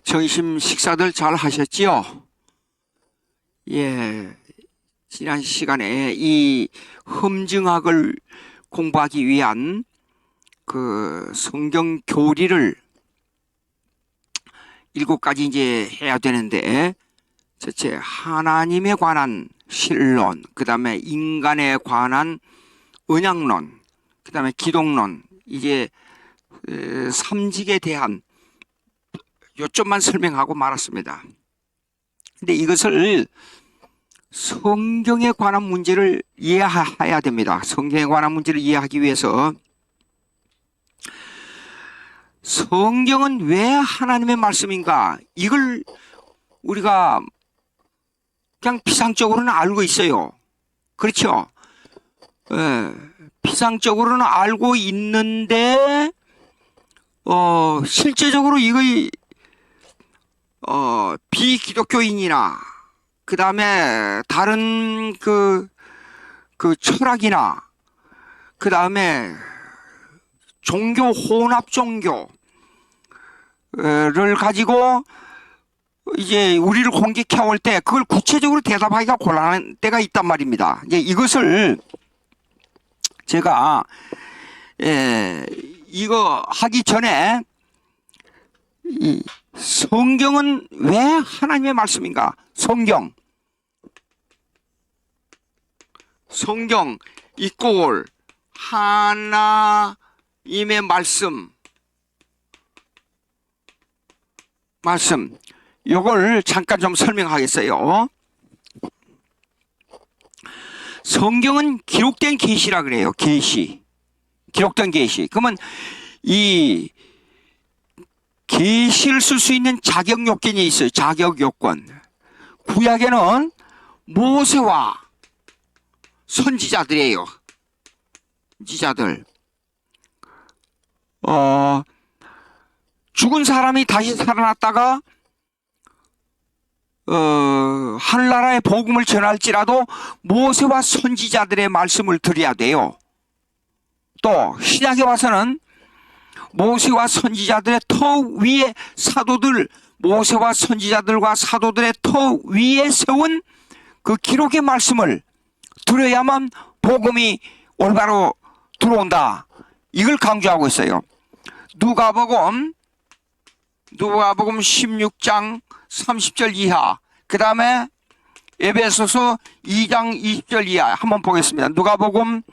점심 식사들 잘 하셨지요? 예, 지난 시간에 이 흠증학을 공부하기 위한 그 성경 교리를 7가지 이제 해야 되는데, 첫째, 하나님에 관한 신론, 그 다음에 인간에 관한 언약론, 그 다음에 기독론, 이제 삼직에 대한 요점만 설명하고 말았습니다. 근데 이것을 성경에 관한 문제를 이해해야 됩니다. 성경에 관한 문제를 이해하기 위해서 성경은 왜 하나님의 말씀인가? 이걸 우리가 그냥 피상적으로는 알고 있어요. 그렇죠? 피상적으로는 알고 있는데 실제적으로 이거 비기독교인이나 그 다음에 다른 그 철학이나 그 다음에 종교 혼합 종교를 가지고 이제 우리를 공격해 올 때 그걸 구체적으로 대답하기가 곤란한 때가 있단 말입니다. 이제 이것을 제가 이거 하기 전에 이 성경은 왜 하나님의 말씀인가? 성경 이꼴 하나님의 말씀 요걸 잠깐 좀 설명하겠어요. 성경은 기록된 계시라 그래요. 기록된 계시. 그러면 이 계시를 쓸 수 있는 자격 요건이 있어요. 자격 요건. 구약에는 모세와 선지자들이에요. 선지자들. 죽은 사람이 다시 살아났다가 하늘나라의 복음을 전할지라도 모세와 선지자들의 말씀을 들어야 돼요. 또 신약에 와서는 모세와 선지자들의 터 위에 모세와 선지자들과 사도들의 터 위에 세운 그 기록의 말씀을 들어야만 복음이 올바로 들어온다. 이걸 강조하고 있어요. 누가복음 16장 30절 이하, 그 다음에 에베소서 2장 20절 이하 한번 보겠습니다. 누가복음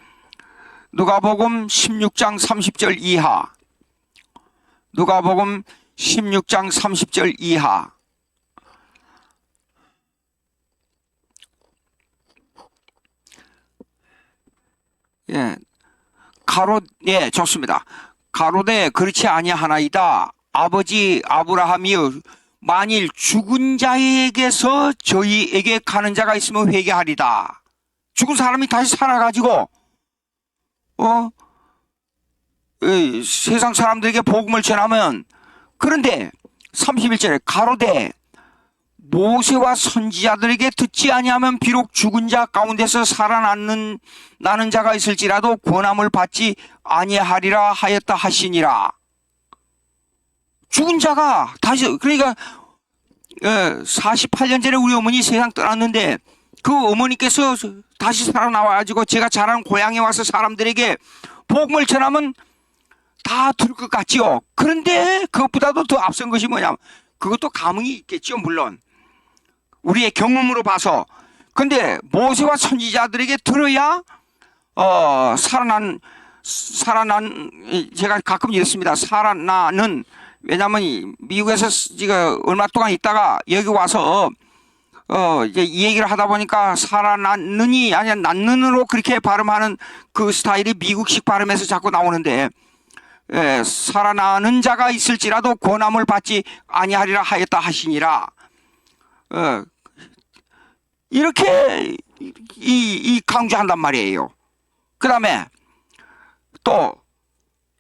16장 30절 이하, 누가복음 16장 30절 이하. 좋습니다. 가로되 그렇지 아니하나이다. 아버지 아브라함이여, 만일 죽은 자에게서 저희에게 가는 자가 있으면 회개하리다. 죽은 사람이 다시 살아가지고 세상 사람들에게 복음을 전하면, 그런데 31절에 가로되 모세와 선지자들에게 듣지 아니하면 비록 죽은 자 가운데서 살아나는 자가 있을지라도 권함을 받지 아니하리라 하였다 하시니라. 죽은 자가 다시, 그러니까 48년 전에 우리 어머니 세상 떠났는데 그 어머니께서 다시 살아나와가지고 제가 자란 고향에 와서 사람들에게 복음을 전하면 다 들을 것 같지요. 그런데 그것보다도 더 앞선 것이 뭐냐면, 그것도 감흥이 있겠죠, 물론 우리의 경험으로 봐서. 근데 모세와 선지자들에게 들어야 살아난 제가 가끔 이랬습니다. 살아나는, 왜냐면 미국에서 제가 얼마 동안 있다가 여기 와서 이제 이 얘기를 하다 보니까 살아났느니 아니야 낳는으로 그렇게 발음하는 그 스타일이 미국식 발음에서 자꾸 나오는데, 살아나는 자가 있을지라도 권함을 받지 아니하리라 하였다 하시니라. 이렇게 이 강조한단 말이에요. 그 다음에 또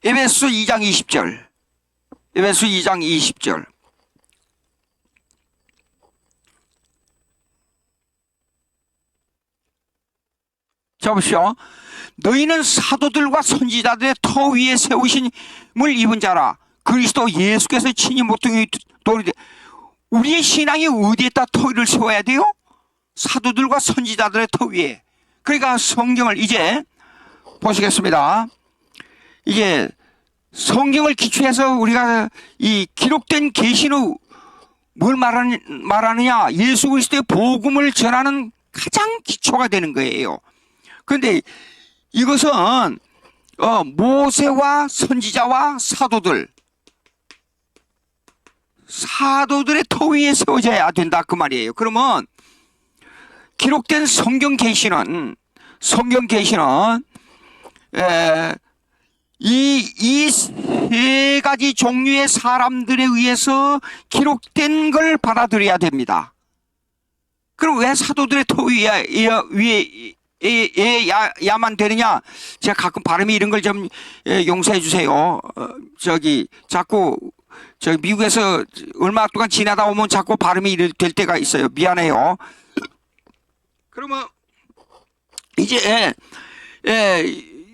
에베소 2장 20절. 에베소 2장 20절. 자 보시오. 너희는 사도들과 선지자들의 터 위에 세우심을 입은 자라. 그리스도 예수께서 친히 모퉁이 또 우리의 신앙이 어디에다 터위를 세워야 돼요? 사도들과 선지자들의 터 위에. 그러니까 성경을 이제 보시겠습니다. 이게 성경을 기초해서 우리가 이 기록된 계시는 뭘 말하느냐? 예수 그리스도의 복음을 전하는 가장 기초가 되는 거예요. 그런데 이것은 모세와 선지자와 사도들의 터 위에 세워져야 된다 그 말이에요. 그러면 기록된 성경 계시는 이 세 가지 종류의 사람들에 의해서 기록된 걸 받아들여야 됩니다. 그럼 왜 사도들의 터 위에야만 되느냐? 제가 가끔 발음이 이런 걸 좀 용서해 주세요. 자꾸 미국에서 얼마 동안 지나다 오면 자꾸 발음이 될 때가 있어요. 미안해요. 그러면 이제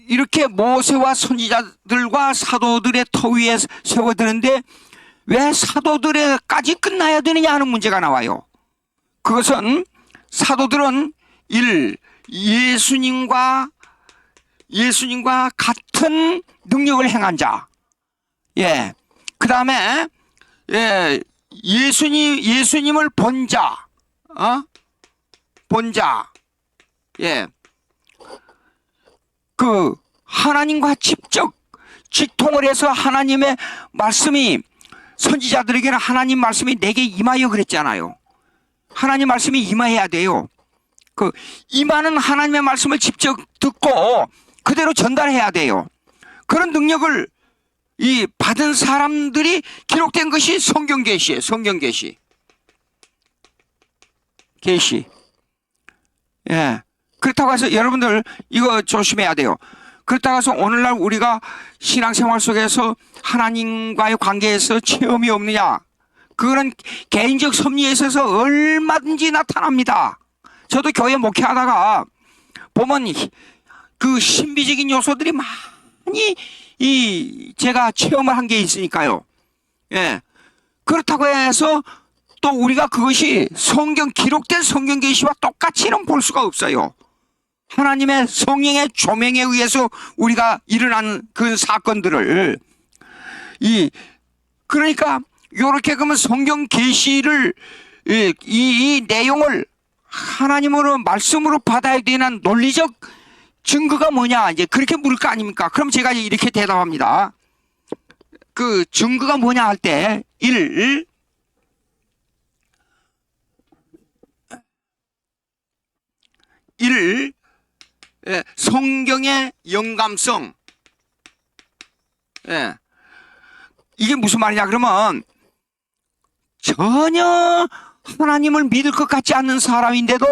이렇게 모세와 선지자들과 사도들의 터 위에 세워드는데 왜 사도들에까지 끝나야 되느냐 하는 문제가 나와요. 그것은 사도들은 예수님과 같은 능력을 행한 자, 그 다음에 예수님을 본 자, 그 하나님과 직접 직통을 해서 하나님의 말씀이 선지자들에게는 하나님 말씀이 내게 임하여 그랬잖아요. 하나님 말씀이 임해야 돼요. 그 임하는 하나님의 말씀을 직접 듣고 그대로 전달해야 돼요. 그런 능력을 이 받은 사람들이 기록된 것이 성경 계시예요. 성경 계시. 그렇다고 해서 여러분들 이거 조심해야 돼요. 그렇다고 해서 오늘날 우리가 신앙생활 속에서 하나님과의 관계에서 체험이 없느냐? 그거는 개인적 섭리에 있어서 얼마든지 나타납니다. 저도 교회 목회하다가 보면 그 신비적인 요소들이 많이 제가 체험을 한 게 있으니까요. 그렇다고 해서 또 우리가 그것이 기록된 성경 계시와 똑같이는 볼 수가 없어요. 하나님의 성령의 조명에 의해서 우리가 일어난 그 사건들을 그러니까 이렇게 그러면 성경 계시를 이 내용을 하나님으로 말씀으로 받아야 되는 논리적 증거가 뭐냐 이제 그렇게 물을 거 아닙니까? 그럼 제가 이렇게 대답합니다. 그 증거가 뭐냐 할 때 성경의 영감성. 이게 무슨 말이냐 그러면 전혀 하나님을 믿을 것 같지 않는 사람인데도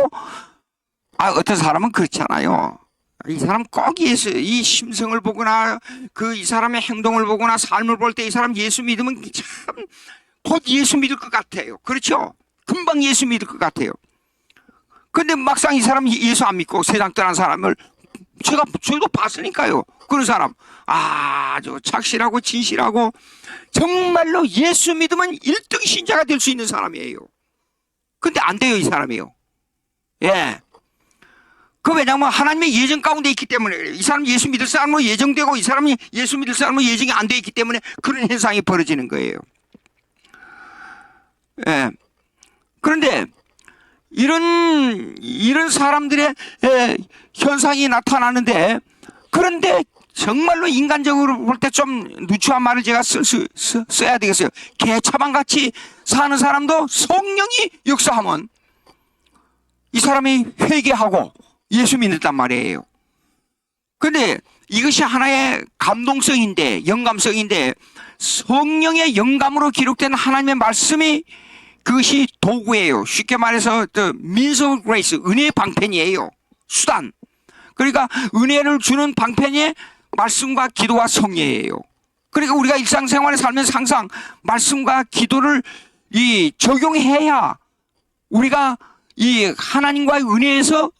어떤 사람은 그렇잖아요. 이 사람 꼭 이 심성을 보거나 이 사람의 행동을 보거나 삶을 볼 때 이 사람 예수 믿으면 참 곧 예수 믿을 것 같아요. 그렇죠? 금방 예수 믿을 것 같아요. 근데 막상 이 사람이 예수 안 믿고 세상 떠난 사람을 저도 봤으니까요. 그런 사람 아주 착실하고 진실하고 정말로 예수 믿으면 1등 신자가 될 수 있는 사람이에요. 근데 안 돼요, 이 사람이요. 왜냐하면 하나님의 예정 가운데 있기 때문에 그래요. 이 사람 예수 믿을 사람으로 예정되고 이 사람이 예수 믿을 사람으로 예정이 안 돼 있기 때문에 그런 현상이 벌어지는 거예요. 그런데 이런 사람들의 현상이 나타나는데 그런데 정말로 인간적으로 볼 때 좀 누추한 말을 제가 써야 되겠어요. 개차반같이 사는 사람도 성령이 역사하면 이 사람이 회개하고 예수 믿는단 말이에요. 그런데 이것이 하나의 감동성인데 영감성인데 성령의 영감으로 기록된 하나님의 말씀이 그것이 도구예요. 쉽게 말해서 means of grace, 은혜의 방편이에요. 수단. 그러니까 은혜를 주는 방편이 말씀과 기도와 성례예요. 그러니까 우리가 일상생활에 살면서 항상 말씀과 기도를 적용해야 우리가 이 하나님과의 은혜에서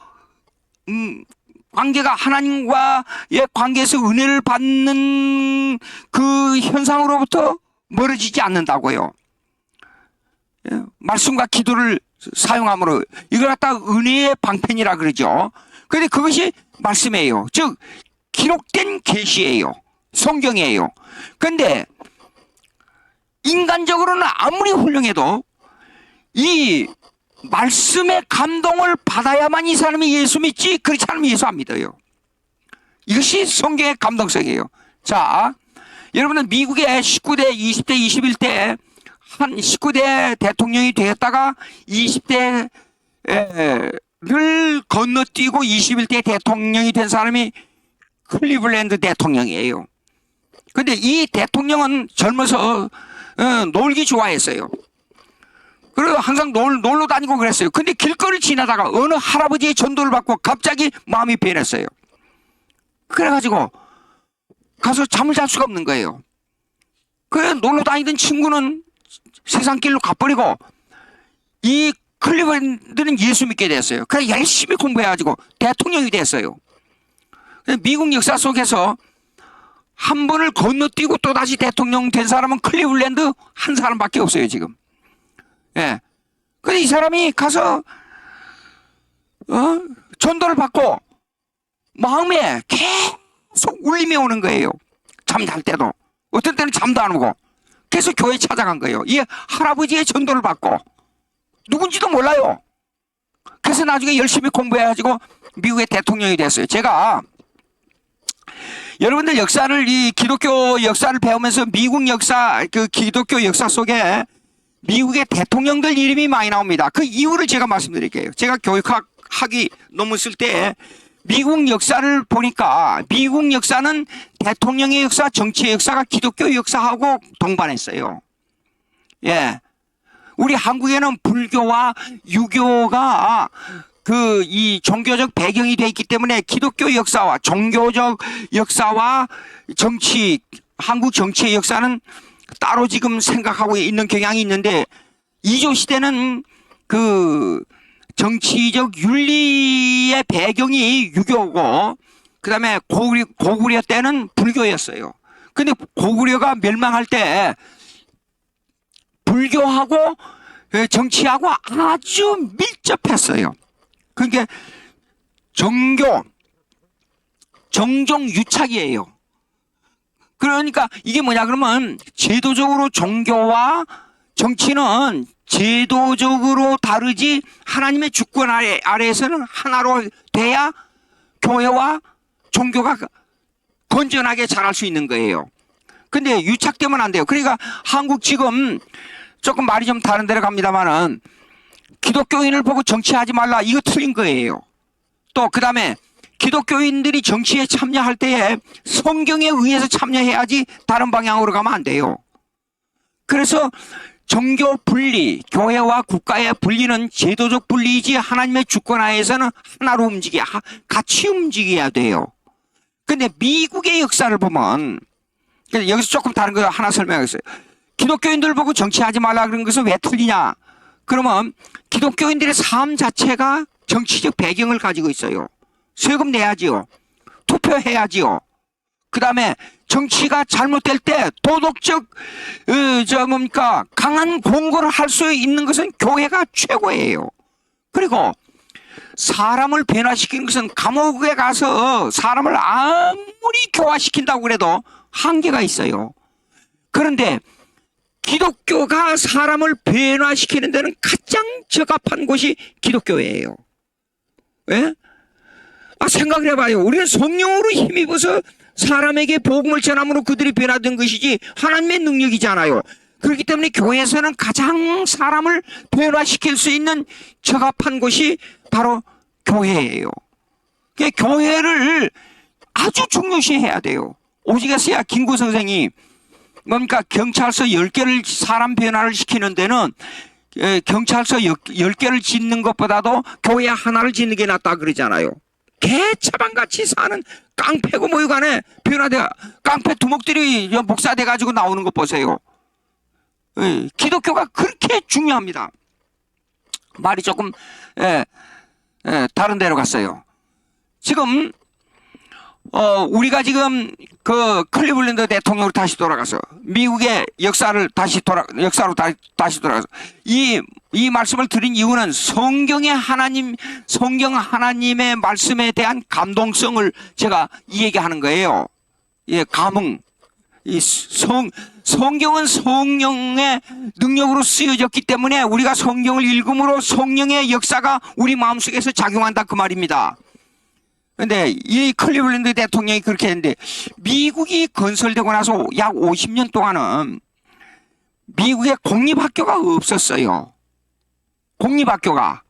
관계가 하나님과의 관계에서 은혜를 받는 그 현상으로부터 멀어지지 않는다고요. 말씀과 기도를 사용함으로 이걸 갖다 은혜의 방편이라 그러죠. 그런데 그것이 말씀이에요. 즉 기록된 계시예요. 성경이에요. 그런데 인간적으로는 아무리 훌륭해도 이 말씀의 감동을 받아야만 이 사람이 예수 믿지, 그렇지 않으면 예수 안 믿어요. 이것이 성경의 감동성이에요. 자, 여러분은 미국의 19대, 20대, 21대 한 19대 대통령이 되었다가 20대를 건너뛰고 21대 대통령이 된 사람이 클리블랜드 대통령이에요. 근데 이 대통령은 젊어서 놀기 좋아했어요. 그리고 항상 놀러 다니고 그랬어요. 근데 길거리를 지나다가 어느 할아버지의 전도를 받고 갑자기 마음이 변했어요. 그래가지고 가서 잠을 잘 수가 없는 거예요. 그래 놀러 다니던 친구는 세상 길로 가버리고 이 클리블랜드는 예수 믿게 됐어요. 그래 열심히 공부해가지고 대통령이 됐어요. 미국 역사 속에서 한 번을 건너뛰고 또다시 대통령 된 사람은 클리블랜드 한 사람밖에 없어요 지금. 예. 근데 이 사람이 가서 전도를 받고 마음에 계속 울림이 오는 거예요. 잠잘 때도. 어떤 때는 잠도 안 오고 계속 교회 찾아간 거예요. 이 할아버지의 전도를 받고 누군지도 몰라요. 그래서 나중에 열심히 공부해가지고 미국의 대통령이 됐어요. 제가 여러분들 역사를 이 기독교 역사를 배우면서 미국 역사 그 기독교 역사 속에 미국의 대통령들 이름이 많이 나옵니다. 그 이유를 제가 말씀드릴게요. 제가 교육학 학위 논문 쓸 때 미국 역사를 보니까 미국 역사는 대통령의 역사, 정치의 역사가 기독교 역사하고 동반했어요. 예. 우리 한국에는 불교와 유교가 그 이 종교적 배경이 되어 있기 때문에 기독교 역사와 종교적 역사와 정치, 한국 정치의 역사는 따로 지금 생각하고 있는 경향이 있는데 이조 시대는 그 정치적 윤리의 배경이 유교고 그다음에 고구려 때는 불교였어요. 근데 고구려가 멸망할 때 불교하고 정치하고 아주 밀접했어요. 그러니까 정종유착이에요. 그러니까 이게 뭐냐 그러면 제도적으로 종교와 정치는 제도적으로 다르지 하나님의 주권 아래에서는 하나로 돼야 교회와 종교가 건전하게 자랄 수 있는 거예요. 근데 유착되면 안 돼요. 그러니까 한국 지금 조금 말이 좀 다른 데로 갑니다만은 기독교인을 보고 정치하지 말라 이거 틀린 거예요. 또 그다음에 기독교인들이 정치에 참여할 때에 성경에 의해서 참여해야지 다른 방향으로 가면 안 돼요. 그래서 종교 분리, 교회와 국가의 분리는 제도적 분리이지 하나님의 주권하에서는 하나로 같이 움직여야 돼요. 근데 미국의 역사를 보면 여기서 조금 다른 거 하나 설명하겠어요. 기독교인들 보고 정치하지 말라 그런 것은 왜 틀리냐? 그러면 기독교인들의 삶 자체가 정치적 배경을 가지고 있어요. 세금 내야지요. 투표해야지요. 그 다음에 정치가 잘못될 때 도덕적 강한 공고를 할 수 있는 것은 교회가 최고예요. 그리고 사람을 변화시키는 것은 감옥에 가서 사람을 아무리 교화시킨다고 그래도 한계가 있어요. 그런데 기독교가 사람을 변화시키는 데는 가장 적합한 곳이 기독교예요. 왜? 생각을 해봐요. 우리는 성령으로 힘입어서 사람에게 복음을 전함으로 그들이 변화된 것이지 하나님의 능력이잖아요. 그렇기 때문에 교회에서는 가장 사람을 변화시킬 수 있는 적합한 곳이 바로 교회예요. 그러니까 교회를 아주 중요시해야 돼요. 오직에서야 김구 선생이 뭡니까 경찰서 10개를 사람 변화를 시키는 데는 경찰서 10개를 짓는 것보다도 교회 하나를 짓는 게 낫다 그러잖아요. 개차반같이 사는 깡패고 모유간에 깡패 두목들이 목사 돼가지고 나오는 것 보세요. 기독교가 그렇게 중요합니다. 말이 조금 다른 데로 갔어요. 지금 우리가 지금 그 클리블랜드 대통령으로 다시 돌아가서 미국의 역사로 다시 돌아가서 이 말씀을 드린 이유는 성경 하나님의 말씀에 대한 감동성을 제가 이 얘기하는 거예요. 예, 감흥. 성경은 성령의 능력으로 쓰여졌기 때문에 우리가 성경을 읽음으로 성령의 역사가 우리 마음속에서 작용한다 그 말입니다. 근데 이 클리블랜드 대통령이 그렇게 했는데 미국이 건설되고 나서 약 50년 동안은 미국에 공립학교가 없었어요. 공립학교가.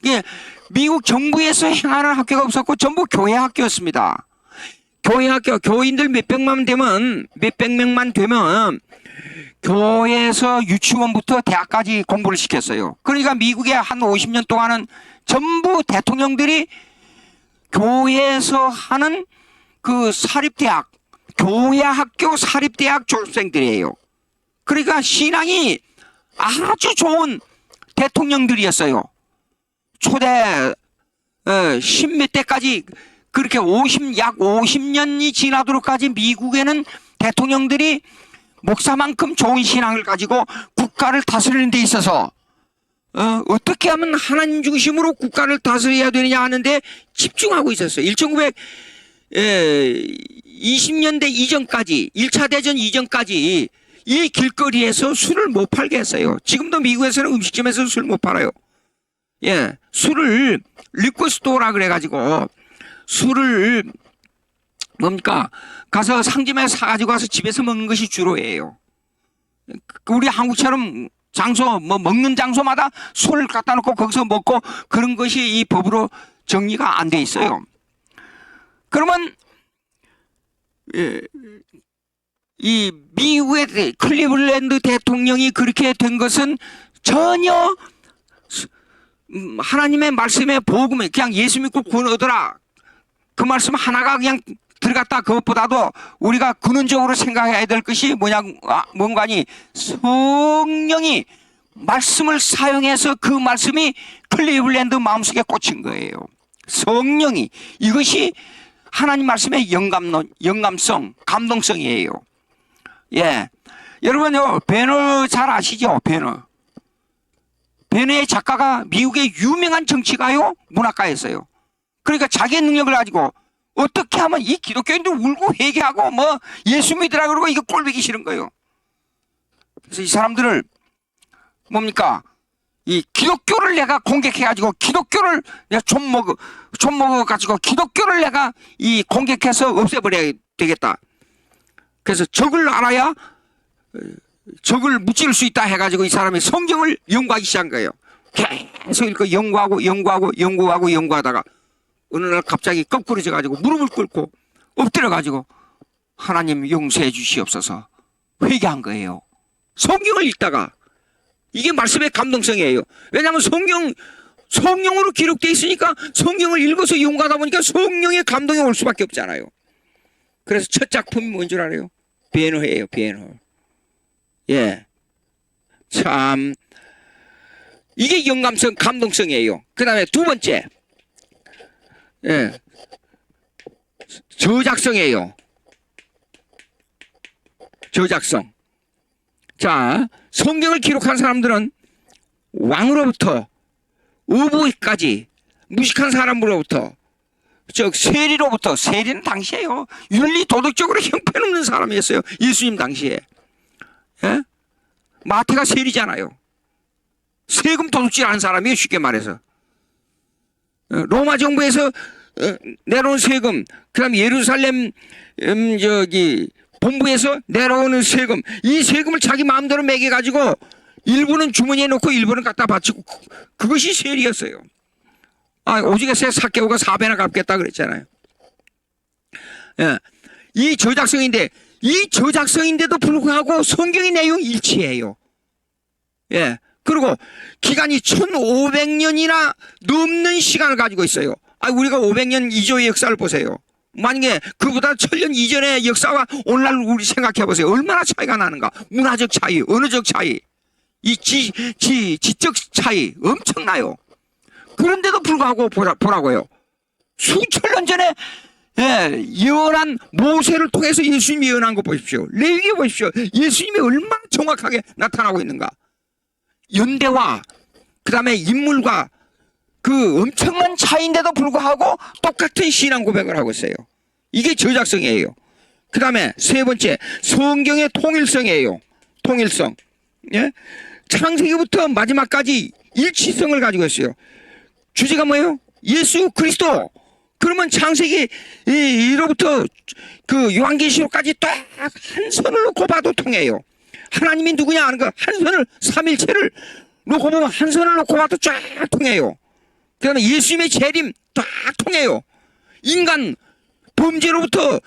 이게 미국 정부에서 행하는 학교가 없었고 전부 교회 학교였습니다. 교회 학교, 교인들 몇백 명만 되면 교회에서 유치원부터 대학까지 공부를 시켰어요. 그러니까 미국에 한 50년 동안은 전부 대통령들이 교회에서 하는 그 사립대학, 교회 학교 사립대학 졸업생들이에요. 그러니까 신앙이 아주 좋은 대통령들이었어요. 초대 10몇 대까지 그렇게 약 50년이 지나도록까지 미국에는 대통령들이 목사만큼 좋은 신앙을 가지고 국가를 다스리는 데 있어서 어떻게 하면 하나님 중심으로 국가를 다스려야 되느냐 하는데 집중하고 있었어요. 1920년대 이전까지 1차 대전 이전까지 이 길거리에서 술을 못 팔게 했어요. 지금도 미국에서는 음식점에서 술 못 팔아요. 예, 술을 리코스토어라 그래가지고 술을 뭡니까 가서 상점에 사가지고 와서 집에서 먹는 것이 주로예요. 우리 한국처럼 장소 먹는 장소마다 술을 갖다 놓고 거기서 먹고 그런 것이 이 법으로 정리가 안 돼 있어요. 그러면 이 미국의 클리블랜드 대통령이 그렇게 된 것은 전혀 하나님의 말씀에 복음에 그냥 예수 믿고 구원 얻어라 그 말씀 하나가 그냥 들어갔다 그것보다도 우리가 근원적으로 생각해야 될 것이 뭔가니 성령이 말씀을 사용해서 그 말씀이 클리블랜드 마음속에 꽂힌 거예요. 성령이 이것이 하나님 말씀의 영감성, 감동성이에요. 예, 여러분요 베너 잘 아시죠? 베너의 작가가 미국의 유명한 정치가요, 문학가였어요. 그러니까 자기의 능력을 가지고 어떻게 하면 이 기독교인들 울고 회개하고 예수 믿으라 그러고 이거 꼴보기 싫은 거예요. 그래서 이 사람들을 뭡니까? 이 기독교를 내가 공격해가지고 기독교를 내가 좀 먹어가지고 기독교를 내가 이 공격해서 없애버려야 되겠다. 그래서 적을 알아야 적을 무찌를 수 있다 해가지고 이 사람이 성경을 연구하기 시작한 거예요. 계속 읽고 연구하다가 어느 날 갑자기 거꾸로져가지고 무릎을 꿇고 엎드려가지고 하나님 용서해 주시옵소서 회개한 거예요. 성경을 읽다가 이게 말씀의 감동성이에요. 왜냐하면 성령으로 기록되어 있으니까 성경을 읽어서 연구하다 보니까 성령의 감동이 올 수밖에 없잖아요. 그래서 첫 작품이 뭔 줄 알아요? 베너예요. 베너. 예, 참 이게 영감성, 감동성이에요. 그 다음에 두 번째, 예, 저작성이에요. 저작성. 자, 성경을 기록한 사람들은 왕으로부터 어부까지 무식한 사람으로부터 세리로부터, 세리는 당시에요 윤리 도덕적으로 형편없는 사람이었어요. 예수님 당시에. 예? 마태가 세리잖아요. 세금 도둑질하는 사람이에요. 쉽게 말해서. 로마 정부에서 내려온 세금, 그다음 예루살렘 본부에서 내려오는 세금, 이 세금을 자기 마음대로 매겨가지고 일부는 주머니에 넣고 일부는 갖다 바치고 그것이 세리였어요. 오직에 새 삭개오가 4배나 갚겠다 그랬잖아요. 예. 이 저작성인데도 불구하고 성경의 내용이 일치해요. 예. 그리고 기간이 1500년이나 넘는 시간을 가지고 있어요. 우리가 500년 이조의 역사를 보세요. 만약에 그보다 1000년 이전의 역사와 오늘날 우리 생각해 보세요. 얼마나 차이가 나는가. 문화적 차이, 언어적 차이, 이 지적 차이 엄청나요. 그런데도 불구하고 보라고요. 수천 년 전에 예, 예언한 모세를 통해서 예수님이 예언한 거 보십시오. 레위기 보십시오. 예수님이 얼마나 정확하게 나타나고 있는가. 연대와 그 다음에 인물과 그 엄청난 차이인데도 불구하고 똑같은 신앙 고백을 하고 있어요. 이게 저작성이에요. 그 다음에 세 번째, 성경의 통일성이에요. 통일성. 예? 창세기부터 마지막까지 일치성을 가지고 있어요. 주제가 뭐예요? 예수 그리스도. 그러면 창세기 1호부터 그 요한계시록까지 딱 한 선을 놓고 봐도 통해요. 하나님이 누구냐 하는 거 한 선을, 삼일체를 놓고 보면 한 선을 놓고 봐도 쫙 통해요. 그 다음에 예수님의 재림 쫙 통해요. 인간 범죄로부터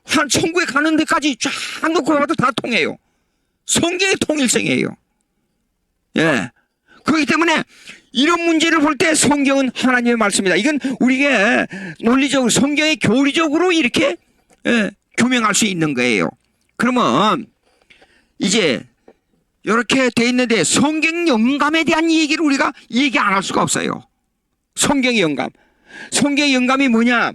한 천국에 가는 데까지 쫙 놓고 봐도 다 통해요. 성경의 통일성이에요. 예. 그렇기 때문에 이런 문제를 볼 때 성경은 하나님의 말씀이다. 이건 우리가 논리적으로, 성경의 교리적으로 이렇게 규명할 수 있는 거예요. 그러면 이제 이렇게 돼 있는데 성경 영감에 대한 얘기를 우리가 얘기 안 할 수가 없어요. 성경의 영감. 성경의 영감이 뭐냐?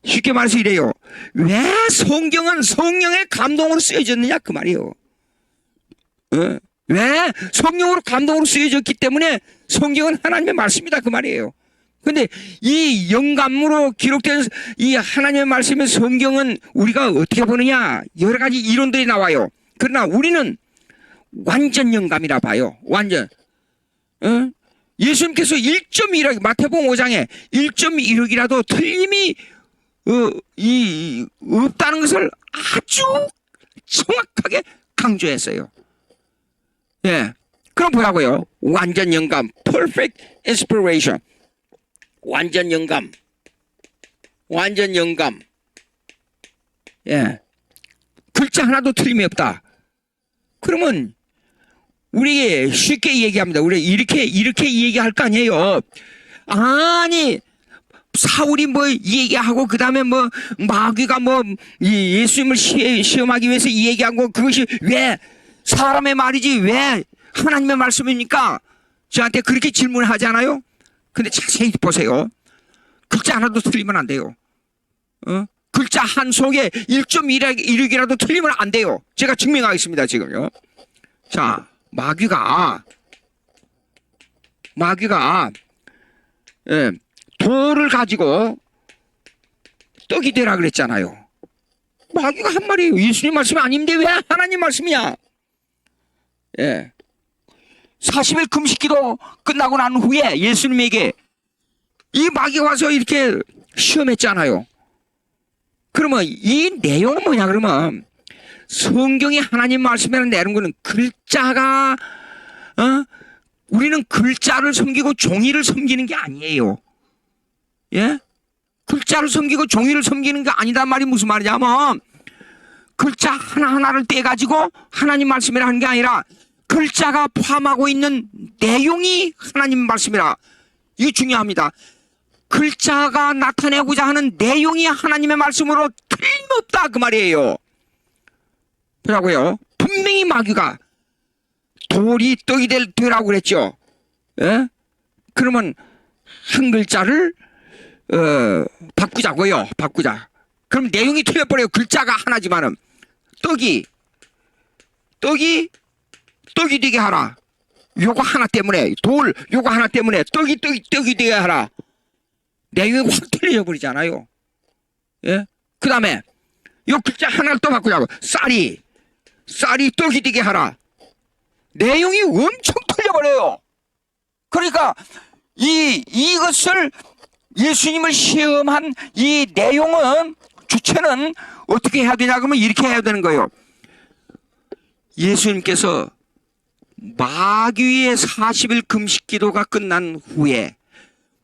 쉽게 말해서 이래요. 왜 성경은 성령의 감동으로 쓰여졌느냐 그 말이에요. 왜 성령으로 감동으로 쓰여졌기 때문에 성경은 하나님의 말씀이다 그 말이에요. 근데 이 영감으로 기록된 이 하나님의 말씀의 성경은 우리가 어떻게 보느냐, 여러 가지 이론들이 나와요. 그러나 우리는 완전 영감이라 봐요. 완전. 예수님께서 1.1억, 마태복음 5장에 1.1억이라도 틀림이 없다는 것을 아주 정확하게 강조했어요. 예. 그럼 뭐라고요? 완전 영감, perfect inspiration. 완전 영감. 완전 영감. 예. 글자 하나도 틀림이 없다. 그러면 우리 쉽게 얘기합니다. 우리 이렇게 얘기할 거 아니에요. 아니, 사울이 뭐 얘기하고 그 다음에 뭐 마귀가 뭐 예수님을 시험하기 위해서 얘기하고 그것이 왜 사람의 말이지 왜 하나님의 말씀입니까? 저한테 그렇게 질문하잖아요. 근데 자세히 보세요. 글자 하나도 틀리면 안 돼요. 글자 한 속에 1.1억이라도 틀리면 안 돼요. 제가 증명하겠습니다 지금요. 자, 마귀가 돌을 가지고 떡이 되라 그랬잖아요. 마귀가 한 말이에요. 예수님 말씀이 아닌데 왜 하나님 말씀이야? 예. 40일 금식기도 끝나고 난 후에 예수님에게 이 마귀가 와서 이렇게 시험했잖아요. 그러면 이 내용은 뭐냐 그러면 성경이 하나님 말씀이라는 내용은 글자가 우리는 글자를 섬기고 종이를 섬기는 게 아니에요. 예? 글자를 섬기고 종이를 섬기는 게 아니단 말이 무슨 말이냐면 글자 하나하나를 떼가지고 하나님 말씀이라 하는 게 아니라 글자가 포함하고 있는 내용이 하나님 말씀이라. 이거 중요합니다. 글자가 나타내고자 하는 내용이 하나님의 말씀으로 틀림없다 그 말이에요. 그러고요. 분명히 마귀가 돌이 떡이 되라고 그랬죠. 예? 그러면 한 글자를 바꾸자고요. 바꾸자. 그럼 내용이 틀려버려요. 글자가 하나지만은 떡이 되게 하라. 요거 하나 때문에 돌 요거 하나 때문에 떡이 되게 하라. 내용이 확 틀려져 버리잖아요. 예? 그 다음에 요 글자 하나를 또 바꾸자고. 쌀이 떡이 되게 하라. 내용이 엄청 틀려버려요. 그러니까 이것을 예수님을 시험한 이 내용은 주체는 어떻게 해야 되냐 그러면 이렇게 해야 되는 거예요. 예수님께서 마귀의 40일 금식 기도가 끝난 후에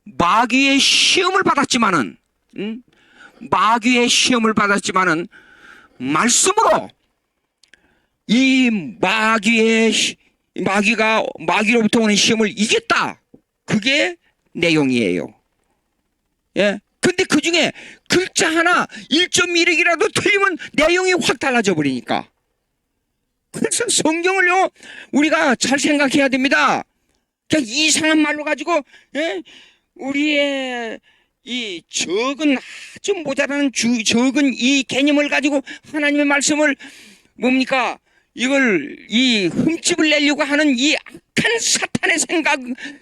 마귀의 시험을 받았지만은 말씀으로 이 마귀로부터 오는 시험을 이겼다. 그게 내용이에요. 예. 근데 그 중에 글자 하나 1.1억이라도 틀리면 내용이 확 달라져 버리니까. 그래서 성경을요, 우리가 잘 생각해야 됩니다. 그냥 이상한 말로 가지고, 예? 우리의 이 적은 아주 모자라는 적은 이 개념을 가지고 하나님의 말씀을 뭡니까? 이걸 이 흠집을 내려고 하는 이 악한 사탄의 생각,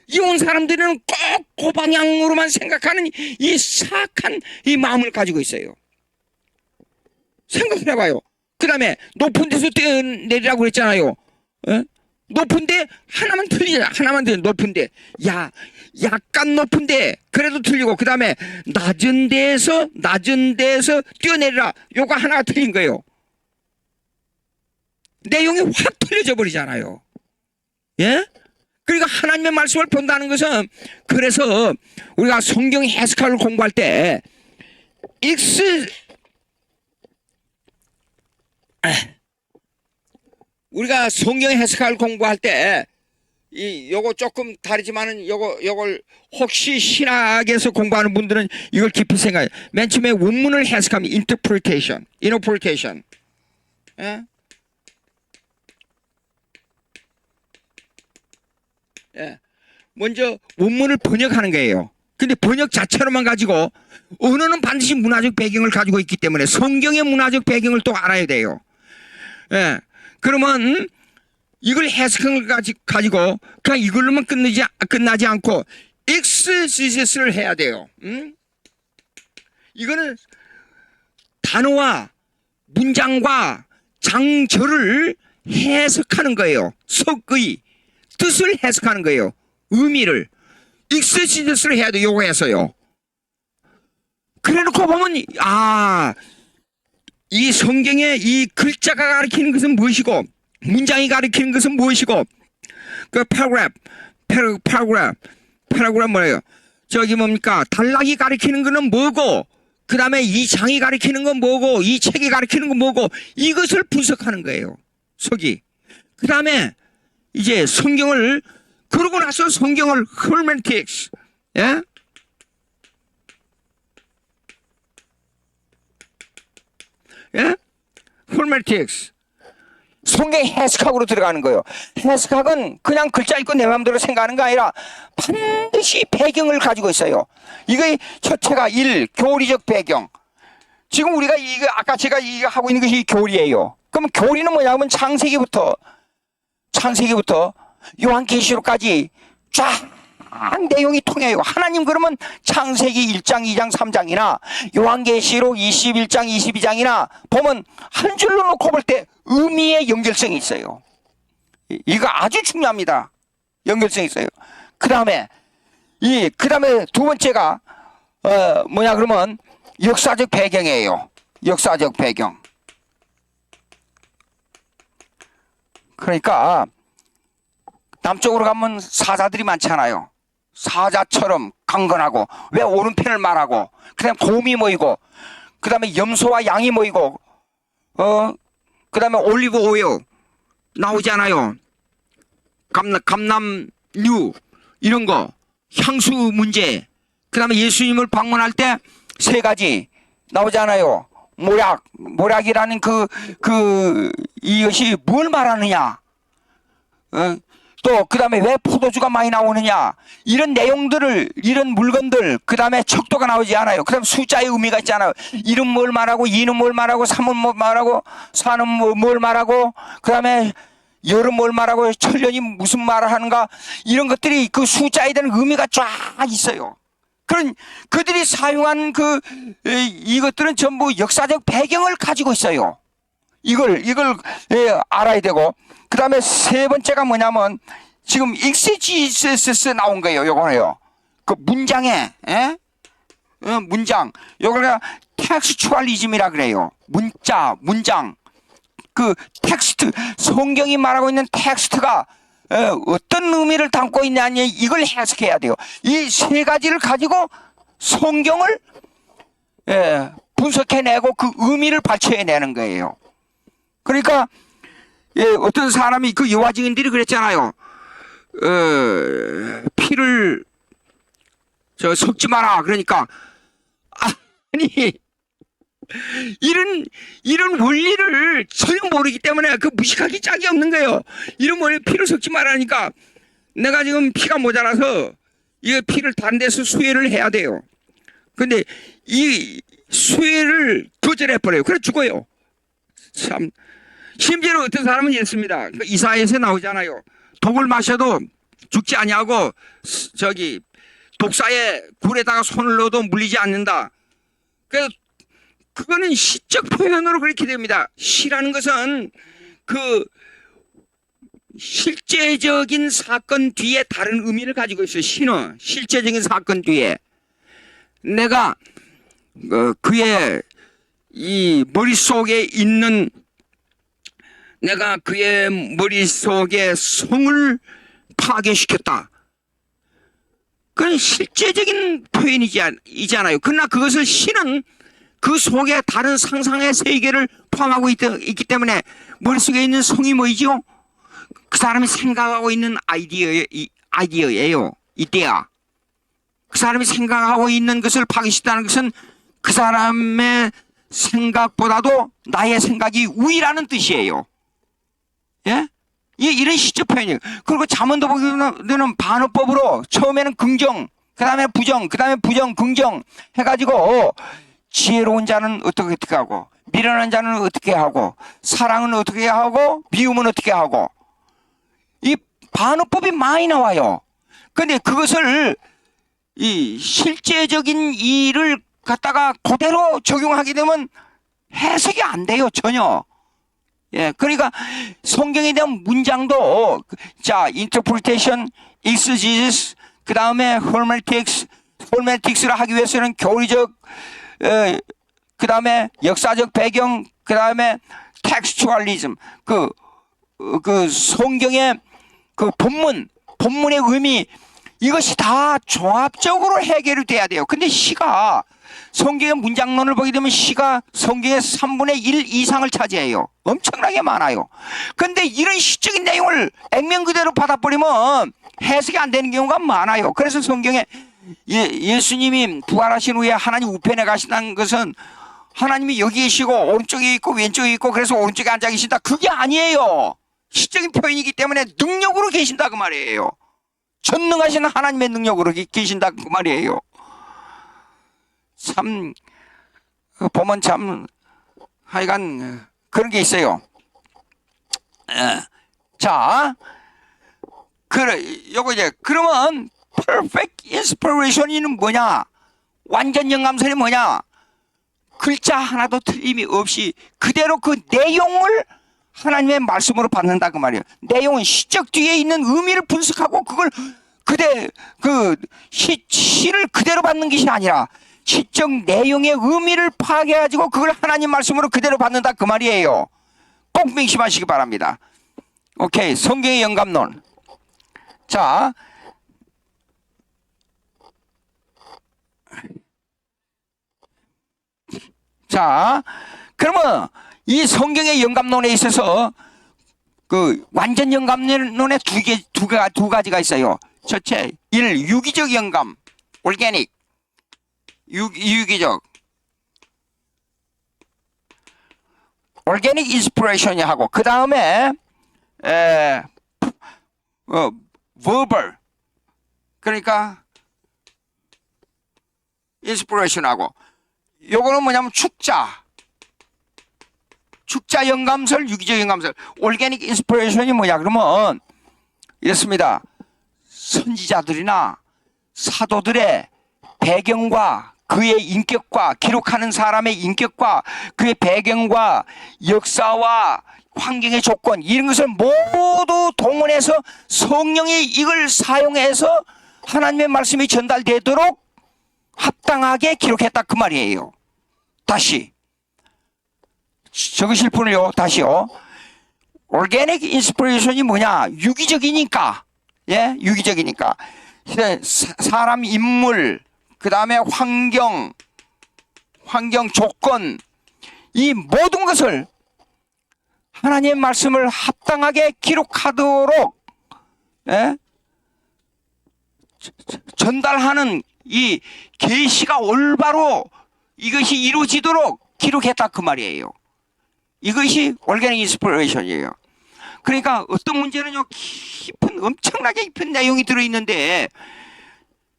이온 사람들은 꼭 그 방향으로만 생각하는 이 사악한 이 마음을 가지고 있어요. 생각을 해봐요. 그 다음에 높은 데서 뛰어내리라고 그랬잖아요. 에? 높은데 하나만 틀리잖아. 하나만 틀려. 높은데 약간 높은데 그래도 틀리고, 그 다음에 낮은 데에서 뛰어내리라, 요거 하나가 틀린 거예요. 내용이 확 틀려져 버리잖아요. 예? 그러니까 하나님의 말씀을 본다는 것은, 그래서 우리가 성경 해석을 공부할 때 우리가 성경 해석을 공부할 때 요거 조금 다르지만은 요걸 혹시 신학에서 공부하는 분들은 이걸 깊이 생각해. 맨 처음에 원문을 해석하면 interpretation. 예? 예. 먼저 원문을 번역하는 거예요. 근데 번역 자체로만 가지고, 언어는 반드시 문화적 배경을 가지고 있기 때문에 성경의 문화적 배경을 또 알아야 돼요. 예. 그러면 이걸 해석을 가지고 그냥 이걸로만 끝나지 않고 exegesis를 해야 돼요. 이거는 단어와 문장과 장절을 해석하는 거예요. 석의 뜻을 해석하는 거예요. 의미를 exegesis를 해야 돼요. 요거 해서요. 그래놓고 보면 이 성경의 이 글자가 가리키는 것은 무엇이고, 문장이 가리키는 것은 무엇이고, 그 paragraph 뭐예요? 저기 뭡니까? 단락이 가리키는 것은 뭐고, 그 다음에 이 장이 가리키는 건 뭐고, 이 책이 가리키는 건 뭐고, 이것을 분석하는 거예요. 석이. 그 다음에 이제 성경을, 그러고 나서 성경을 hermeneutics, 예? 예? hermeneutics. 성경 해석학으로 들어가는 거예요. 해석학은 그냥 글자 읽고 내 마음대로 생각하는 게 아니라 반드시 배경을 가지고 있어요. 이게 첫째가 교리적 배경. 지금 우리가 이거 아까 제가 이거 하고 있는 것이 교리예요. 그럼 교리는 뭐냐면 창세기부터 요한계시록까지 쫙 내용이 통해요. 하나님 그러면 창세기 1장, 2장, 3장이나 요한계시록 21장, 22장이나 보면 한 줄로 놓고 볼 때 의미의 연결성이 있어요. 이거 아주 중요합니다. 연결성이 있어요. 그 다음에 두 번째가 그러면 역사적 배경이에요. 역사적 배경. 그러니까 남쪽으로 가면 사자들이 많잖아요. 사자처럼 강건하고, 왜 오른편을 말하고, 그 다음에 곰이 모이고, 그 다음에 염소와 양이 모이고, 그 다음에 올리브 오일 나오잖아요. 감람류 이런 거, 향수 문제, 그 다음에 예수님을 방문할 때 세 가지 나오잖아요. 모략이라는 이것이 뭘 말하느냐, 또 그 다음에 왜 포도주가 많이 나오느냐, 이런 내용들을, 이런 물건들, 그 다음에 척도가 나오지 않아요. 그 다음에 숫자의 의미가 있잖아요. 1은 뭘 말하고, 2는 뭘 말하고, 3은 뭘 말하고, 4는 뭘 말하고, 그 다음에 열은 뭘 말하고, 천년이 무슨 말을 하는가, 이런 것들이 그 숫자에 대한 의미가 쫙 있어요. 그들이 사용한 이것들은 전부 역사적 배경을 가지고 있어요. 이걸 알아야 되고, 그 다음에 세 번째가 뭐냐면 지금 exegesis 나온 거예요. 요거는요. 그 문장에, 문장. 요걸 텍스추얼리즘이라 그래요. 문장. 그 텍스트, 성경이 말하고 있는 텍스트가 어떤 의미를 담고 있냐니 이걸 해석해야 돼요. 이 세 가지를 가지고 성경을 분석해내고 그 의미를 발췌해내는 거예요. 그러니까 어떤 사람이 그 여호와 증인들이 그랬잖아요. 피를 섞지 마라. 그러니까 아니 이런 원리를 전혀 모르기 때문에 그 무식하기 짝이 없는 거예요. 이런 원리, 피를 섞지 말라니까 내가 지금 피가 모자라서 이 피를 다른 데서 수혈을 해야 돼요. 근데 이 수혜를 거절해버려요. 그래 죽어요. 참. 심지어 어떤 사람은 이랬습니다. 이사야에서 나오잖아요. 독을 마셔도 죽지 아니하고 저기 독사의 굴에다가 손을 넣어도 물리지 않는다. 그래서 그거는 시적 표현으로 그렇게 됩니다. 시라는 것은 그 실제적인 사건 뒤에 다른 의미를 가지고 있어요. 시는 실제적인 사건 뒤에 내가 그의 이 머릿속에 있는 내가 그의 머릿속에 성을 파괴시켰다. 그건 실제적인 표현이잖아요. 그러나 그것을 시는 그 속에 다른 상상의 세계를 포함하고 있기 때문에 머릿속에 있는 성이 뭐이죠? 그 사람이 생각하고 있는 아이디어예요. 이때야. 그 사람이 생각하고 있는 것을 파괴시켰다는 것은 그 사람의 생각보다도 나의 생각이 우위라는 뜻이에요. 예? 이런 시적 표현이에요. 그리고 잠언도 보기에는 반어법으로 처음에는 긍정, 그 다음에 부정, 그 다음에 부정, 긍정 해가지고 지혜로운 자는 어떻게 하고 미련한 자는 어떻게 하고 사랑은 어떻게 하고 미움은 어떻게 하고 이 반어법이 많이 나와요. 근데 그것을 이 실제적인 일을 갖다가 그대로 적용하게 되면 해석이 안 돼요. 전혀. 예, 그러니까 성경에 대한 문장도 자, interpretation, exegesis, 그 다음에 hermetic스를 하기 위해서는 교리적, 그 다음에 역사적 배경, 그 다음에 textualism, 그 성경의 그 본문의 의미, 이것이 다 종합적으로 해결이 돼야 돼요. 근데 시가 성경의 문장론을 보게 되면 시가 성경의 3분의 1 이상을 차지해요. 엄청나게 많아요. 근데 이런 시적인 내용을 액면 그대로 받아버리면 해석이 안 되는 경우가 많아요. 그래서 성경에 예수님이 부활하신 후에 하나님 우편에 가신다는 것은 하나님이 여기 계시고 오른쪽에 있고 왼쪽에 있고 그래서 오른쪽에 앉아 계신다. 그게 아니에요. 시적인 표현이기 때문에 능력으로 계신다 그 말이에요. 전능하신 하나님의 능력으로 계신다 그 말이에요. 참 보면 참 하여간 그런 게 있어요. 자, 요거 이제 그러면 perfect inspiration이 뭐냐? 완전 영감설이 뭐냐? 글자 하나도 틀림이 없이 그대로 그 내용을 하나님의 말씀으로 받는다 그 말이에요. 내용은 시적 뒤에 있는 의미를 분석하고 그걸 시를 그대로 받는 것이 아니라 시적 내용의 의미를 파악해가지고 그걸 하나님 말씀으로 그대로 받는다 그 말이에요. 꼭 명심하시기 바랍니다. 오케이, 성경의 영감론. 자, 그러면 이 성경의 영감론에 있어서 그 완전 영감론에 두 가지가 있어요. 첫째, 유기적 영감, 올게닉, 유기적, 올게닉 인스피레이션이 하고 그 다음에 verbal, 그러니까 인스피레이션하고 요거는 뭐냐면 축자 영감설, 유기적 영감설. 올게닉 인스피레이션이 뭐냐 그러면 이렇습니다. 선지자들이나 사도들의 배경과 그의 인격과 기록하는 사람의 인격과 그의 배경과 역사와 환경의 조건 이런 것을 모두 동원해서 성령이 이걸 사용해서 하나님의 말씀이 전달되도록 합당하게 기록했다 그 말이에요. 다시 적으실 분을요. 다시요. 올게닉 인스피레이션이 뭐냐? 유기적이니까. 예? 유기적이니까. 사람 인물, 그 다음에 환경 조건, 이 모든 것을 하나님의 말씀을 합당하게 기록하도록 전달하는 이 계시가 올바로 이것이 이루어지도록 기록했다 그 말이에요. 이것이 올게닉 인스피레이션이에요. 그러니까 어떤 문제는요, 엄청나게 깊은 내용이 들어있는데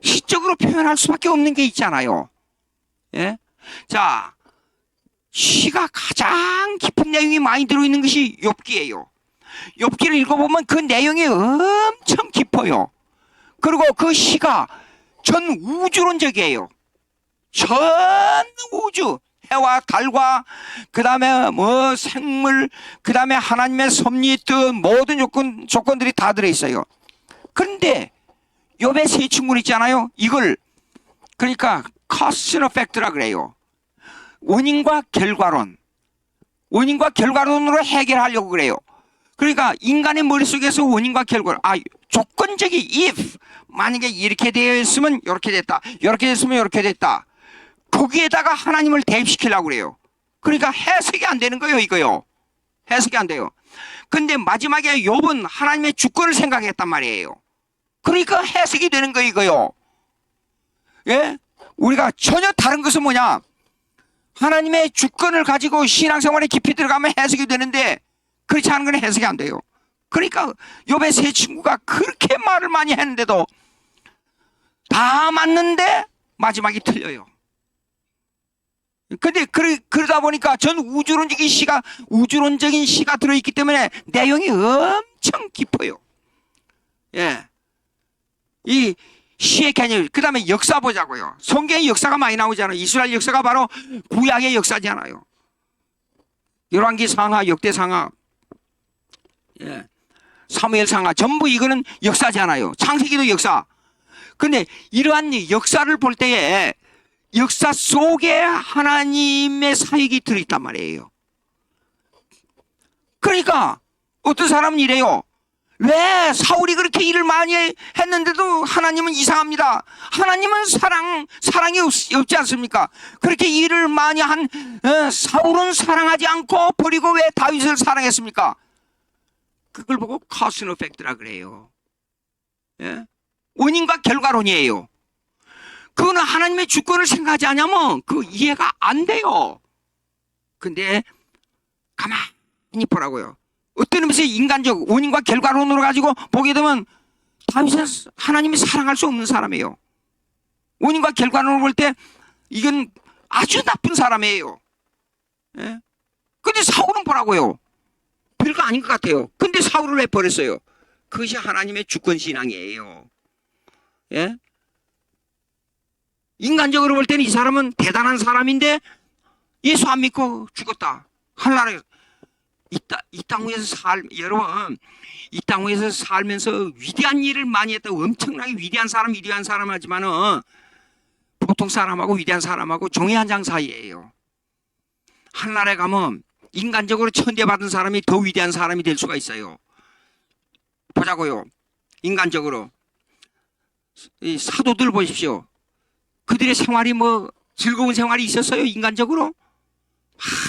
시적으로 표현할 수밖에 없는 게 있잖아요. 예? 자, 시가 가장 깊은 내용이 많이 들어있는 것이 욥기예요. 욥기를 읽어보면 그 내용이 엄청 깊어요. 그리고 그 시가 전 우주론적이에요. 전 우주, 해와 달과 그 다음에 뭐 생물, 그 다음에 하나님의 섭리 뜻 모든 조건들이 다 들어있어요. 그런데 욥의 세 친구 있잖아요. 이걸 그러니까 cause and effect라 그래요. 원인과 결과론으로 해결하려고 그래요. 그러니까 인간의 머릿속에서 원인과 결과, 조건적인 if, 만약에 이렇게 되어 있으면 이렇게 됐다, 이렇게 됐으면 이렇게 됐다, 거기에다가 하나님을 대입시키려고 그래요. 그러니까 해석이 안 되는 거예요. 이거요, 해석이 안 돼요. 근데 마지막에 욥은 하나님의 주권을 생각했단 말이에요. 그러니까 해석이 되는 거예요. 이거요. 예? 우리가 전혀 다른 것은 뭐냐, 하나님의 주권을 가지고 신앙생활에 깊이 들어가면 해석이 되는데 그렇지 않은 건 해석이 안 돼요. 그러니까 욥의 세 친구가 그렇게 말을 많이 했는데도 다 맞는데 마지막이 틀려요. 근데 그러다 보니까 전 우주론적인 시가 들어있기 때문에 내용이 엄청 깊어요. 예. 이 시의 개념, 그 다음에 역사 보자고요. 성경의 역사가 많이 나오잖아요. 이스라엘 역사가 바로 구약의 역사잖아요. 열왕기 상하, 역대 상하, 예, 사무엘 상하, 전부 이거는 역사잖아요. 창세기도 역사. 근데 이러한 역사를 볼 때에 역사 속에 하나님의 사역이 들어있단 말이에요. 그러니까 어떤 사람은 이래요. 왜 사울이 그렇게 일을 많이 했는데도 하나님은 이상합니다. 하나님은 사랑이 없지 않습니까? 그렇게 일을 많이 한 사울은 사랑하지 않고 버리고 왜 다윗을 사랑했습니까? 그걸 보고 cause and effect라 그래요. 예? 원인과 결과론이에요. 그거는 하나님의 주권을 생각하지 않으면 그 이해가 안 돼요. 근데 가만히 보라고요. 어떤 의미에서 인간적 원인과 결과론으로 가지고 보게 되면 다윗은 하나님이 사랑할 수 없는 사람이에요. 원인과 결과론으로 볼 때 이건 아주 나쁜 사람이에요. 예? 근데 사울은 보라고요. 별거 아닌 것 같아요. 근데 사울을 왜 버렸어요? 그것이 하나님의 주권신앙이에요. 예? 인간적으로 볼 때는 이 사람은 대단한 사람인데 예수 안 믿고 죽었다. 하늘나라에 이 땅 위에서 여러분, 이 땅 위에서 살면서 위대한 일을 많이 했다. 엄청나게 위대한 사람 하지만은 보통 사람하고 위대한 사람하고 종이 한 장 사이예요. 하늘나라에 가면 인간적으로 천대받은 사람이 더 위대한 사람이 될 수가 있어요. 보자고요. 인간적으로 이 사도들 보십시오. 그들의 생활이 뭐 즐거운 생활이 있었어요? 인간적으로?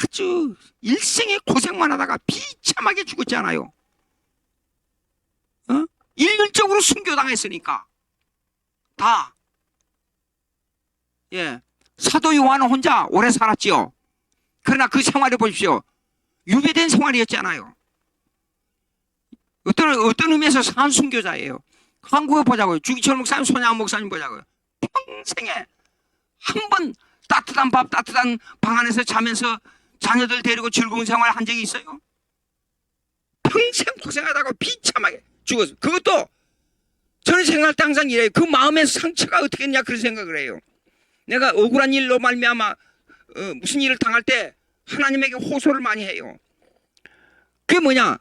아주 일생에 고생만 하다가 비참하게 죽었잖아요. 일률적으로 순교당했으니까 다. 예, 사도 요한은 혼자 오래 살았지요. 그러나 그 생활을 보십시오. 유배된 생활이었잖아요. 어떤 의미에서 산 순교자예요. 한국에 보자고요. 주기철 목사님, 손양원 목사님 보자고요. 평생에 한 번 따뜻한 밥, 따뜻한 방 안에서 자면서 자녀들 데리고 즐거운 생활 한 적이 있어요? 평생 고생하다가 비참하게 죽었어. 그것도 저는 생각할 때 항상 이래요. 그 마음의 상처가 어떻게 했냐 그런 생각을 해요. 내가 억울한 일로 말미암아 무슨 일을 당할 때 하나님에게 호소를 많이 해요. 그게 뭐냐?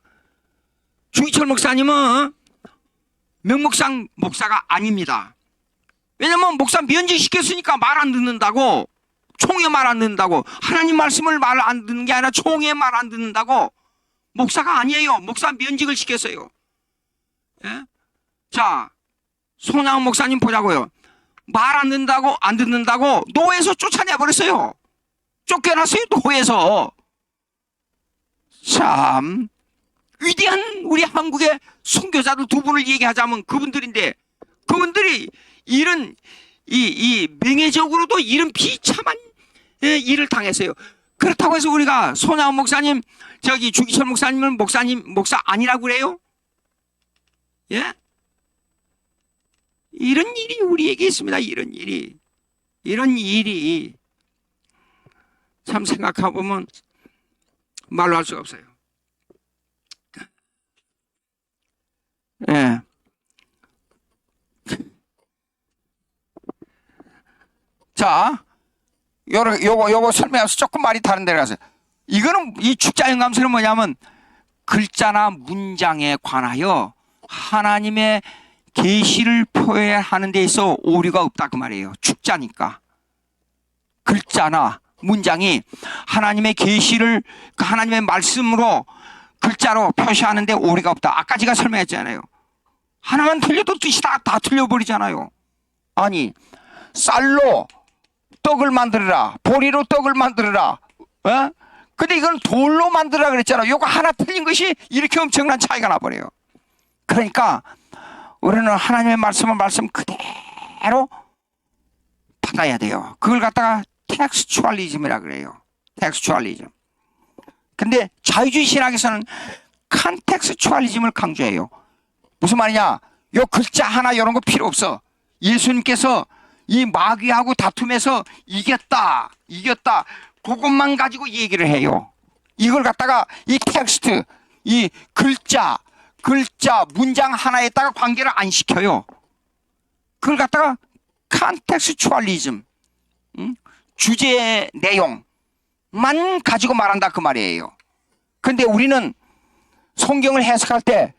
주기철 목사님은 명목상 목사가 아닙니다. 왜냐면 목사 면직시켰으니까 말 안 듣는다고, 총회 말 안 듣는다고, 하나님 말씀을 말 안 듣는 게 아니라 총회 말 안 듣는다고 목사가 아니에요. 목사 면직을 시켰어요. 예? 자, 손양원 목사님 보자고요. 말 안 듣는다고 노예에서 쫓아내버렸어요. 쫓겨났어요, 노예에서. 참 위대한 우리 한국의 선교자들 두 분을 얘기하자면 그분들인데, 그분들이 이런 이 명예적으로도 이런 비참한 일을 당했어요. 그렇다고 해서 우리가 손양원 목사님, 저기 주기철 목사님은 목사 아니라고 그래요? 예? 이런 일이 우리에게 있습니다. 이런 일이 참 생각해보면 말로 할 수가 없어요. 예. 자, 요거 설명해서 조금 말이 다른 데로 가세요. 이거는 이 축자연감서는 뭐냐면 글자나 문장에 관하여 하나님의 계시를 표현하는 데 있어 오류가 없다 그 말이에요. 축자니까. 글자나 문장이 하나님의 계시를 하나님의 말씀으로 글자로 표시하는데 오류가 없다. 아까 제가 설명했잖아요. 하나만 틀려도 뜻이 다 틀려버리잖아요. 아니 쌀로 떡을 만들어라, 보리로 떡을 만들어라. 어? 근데 이건 돌로 만들어라 그랬잖아. 요거 하나 틀린 것이 이렇게 엄청난 차이가 나버려요. 그러니까 우리는 하나님의 말씀 그대로 받아야 돼요. 그걸 갖다가 텍스추얼리즘이라 그래요. 텍스추얼리즘. 근데 자유주의 신학에서는 컨텍스추얼리즘을 강조해요. 무슨 말이냐? 요 글자 하나 이런 거 필요 없어. 예수님께서 이 마귀하고 다툼에서 이겼다. 그것만 가지고 얘기를 해요. 이걸 갖다가 이 텍스트, 이 글자, 문장 하나에다가 관계를 안 시켜요. 그걸 갖다가 컨텍스추얼리즘, 주제 내용만 가지고 말한다 그 말이에요. 근데 우리는 성경을 해석할 때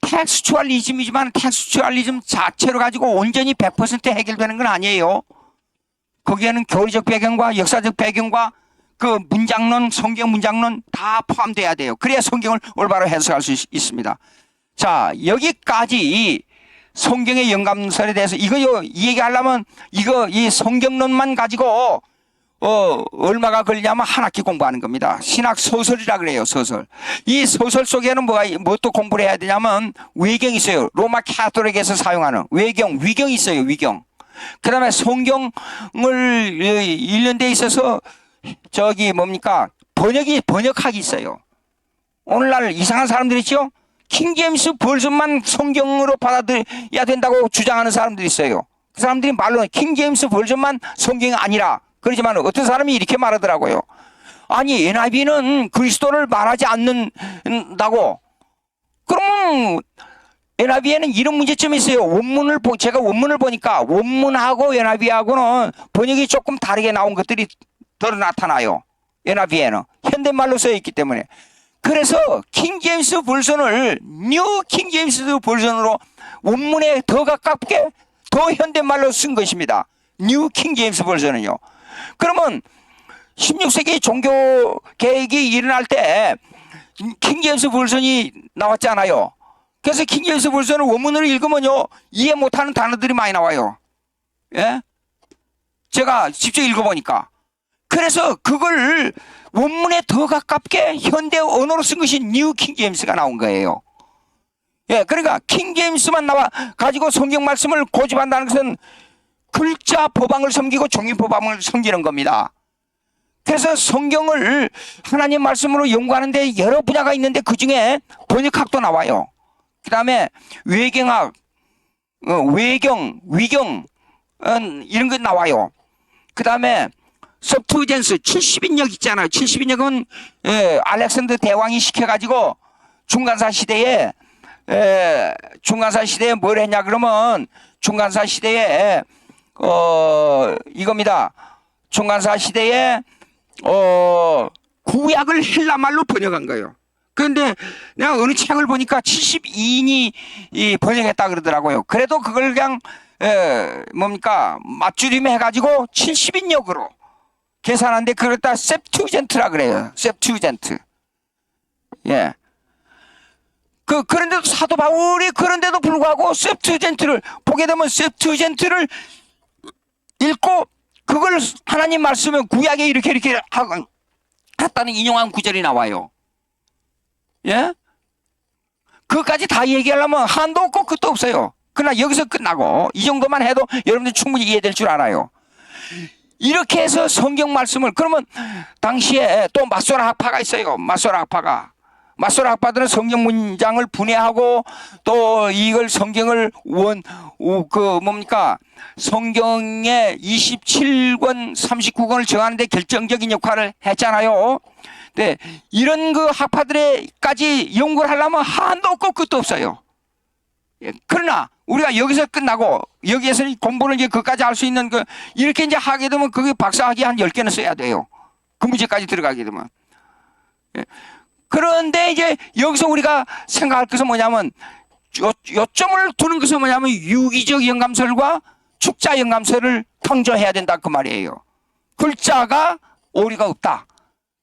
텍스추얼리즘이지만 텍스추얼리즘 자체로 가지고 온전히 100% 해결되는 건 아니에요. 거기에는 교리적 배경과 역사적 배경과 그 문장론, 성경 문장론 다 포함돼야 돼요. 그래야 성경을 올바로 해석할 수 있습니다. 자, 여기까지 성경의 영감설에 대해서 이거 얘기하려면 이 성경론만 가지고 얼마가 걸리냐면 한 학기 공부하는 겁니다. 신학 소설이라 그래요. 소설. 이 소설 속에는 또 공부를 해야 되냐면 외경이 있어요. 로마 카톨릭에서 사용하는 위경이 있어요. 위경. 그 다음에 성경을 읽는 데 있어서 번역학이 있어요. 오늘날 이상한 사람들 있죠? 킹제임스 버전만 성경으로 받아들여야 된다고 주장하는 사람들이 있어요. 그 사람들이 말로 킹제임스 버전만 성경이 아니라 그러지만 어떤 사람이 이렇게 말하더라고요. 아니 NIV는 그리스도를 말하지 않는다고. 그러면 NIV에는 이런 문제점이 있어요. 제가 원문을 보니까 원문하고 NIV하고는 번역이 조금 다르게 나온 것들이 더 나타나요. NIV에는 현대말로 써 있기 때문에. 그래서 킹제임스 버전을 뉴 킹제임스 버전으로 원문에 더 가깝게 더 현대말로 쓴 것입니다. 뉴 킹제임스 버전은요. 그러면 16세기 종교 개혁이 일어날 때 킹제임스 버전이 나왔잖아요. 그래서 킹제임스 버전을 원문으로 읽으면요 이해 못하는 단어들이 많이 나와요. 예? 제가 직접 읽어보니까. 그래서 그걸 원문에 더 가깝게 현대 언어로 쓴 것이 뉴 킹제임스가 나온 거예요. 예, 그러니까 킹제임스만 나와 가지고 성경 말씀을 고집한다는 것은 글자 법앙을 섬기고 종이 법앙을 섬기는 겁니다. 그래서 성경을 하나님 말씀으로 연구하는데 여러 분야가 있는데 그중에 번역학도 나와요. 그 다음에 외경학, 위경 이런 거 나와요. 그 다음에 서투젠스 70인역 있잖아요. 70인역은 알렉산더 대왕이 시켜가지고 중간사 시대에 뭘 했냐 그러면 중간사 시대에 이겁니다. 중간사 시대에 구약을 헬라말로 번역한 거예요. 그런데 내가 어느 책을 보니까 72인이 번역했다 그러더라고요. 그래도 그걸 그냥 맞추림해 가지고 70인역으로 계산하는데 그걸 다 셉튜젠트라 그래요. 셉튜젠트. 예. 그런데도 사도 바울이 그런데도 불구하고 셉튜젠트를 보게 되면 셉튜젠트를 읽고 그걸 하나님 말씀에 구약에 이렇게 했다는 인용한 구절이 나와요. 예? 그것까지 다 얘기하려면 한도 없고 끝도 없어요. 그러나 여기서 끝나고 이 정도만 해도 여러분들 충분히 이해될 줄 알아요. 이렇게 해서 성경 말씀을 그러면 당시에 또 마소라 학파가 있어요. 마소라 학파가 맞소라 학파들은 성경 문장을 분해하고 또 이걸 성경을 성경의 27권 39권을 정하는데 결정적인 역할을 했잖아요. 네, 이런 그 학파들에까지 연구를 하려면 한도 없고 끝도 없어요. 예, 그러나 우리가 여기서 끝나고 여기에서 공부를 이제 그까지 할 수 있는 이렇게 이제 하게 되면 그게 박사학위 한 10개는 써야 돼요. 그 문제까지 들어가게 되면. 예. 그런데 이제 여기서 우리가 생각할 것은 뭐냐면 요점을 두는 것은 뭐냐면 유기적 영감설과 축자 영감설을 강조해야 된다 그 말이에요. 글자가 오리가 없다.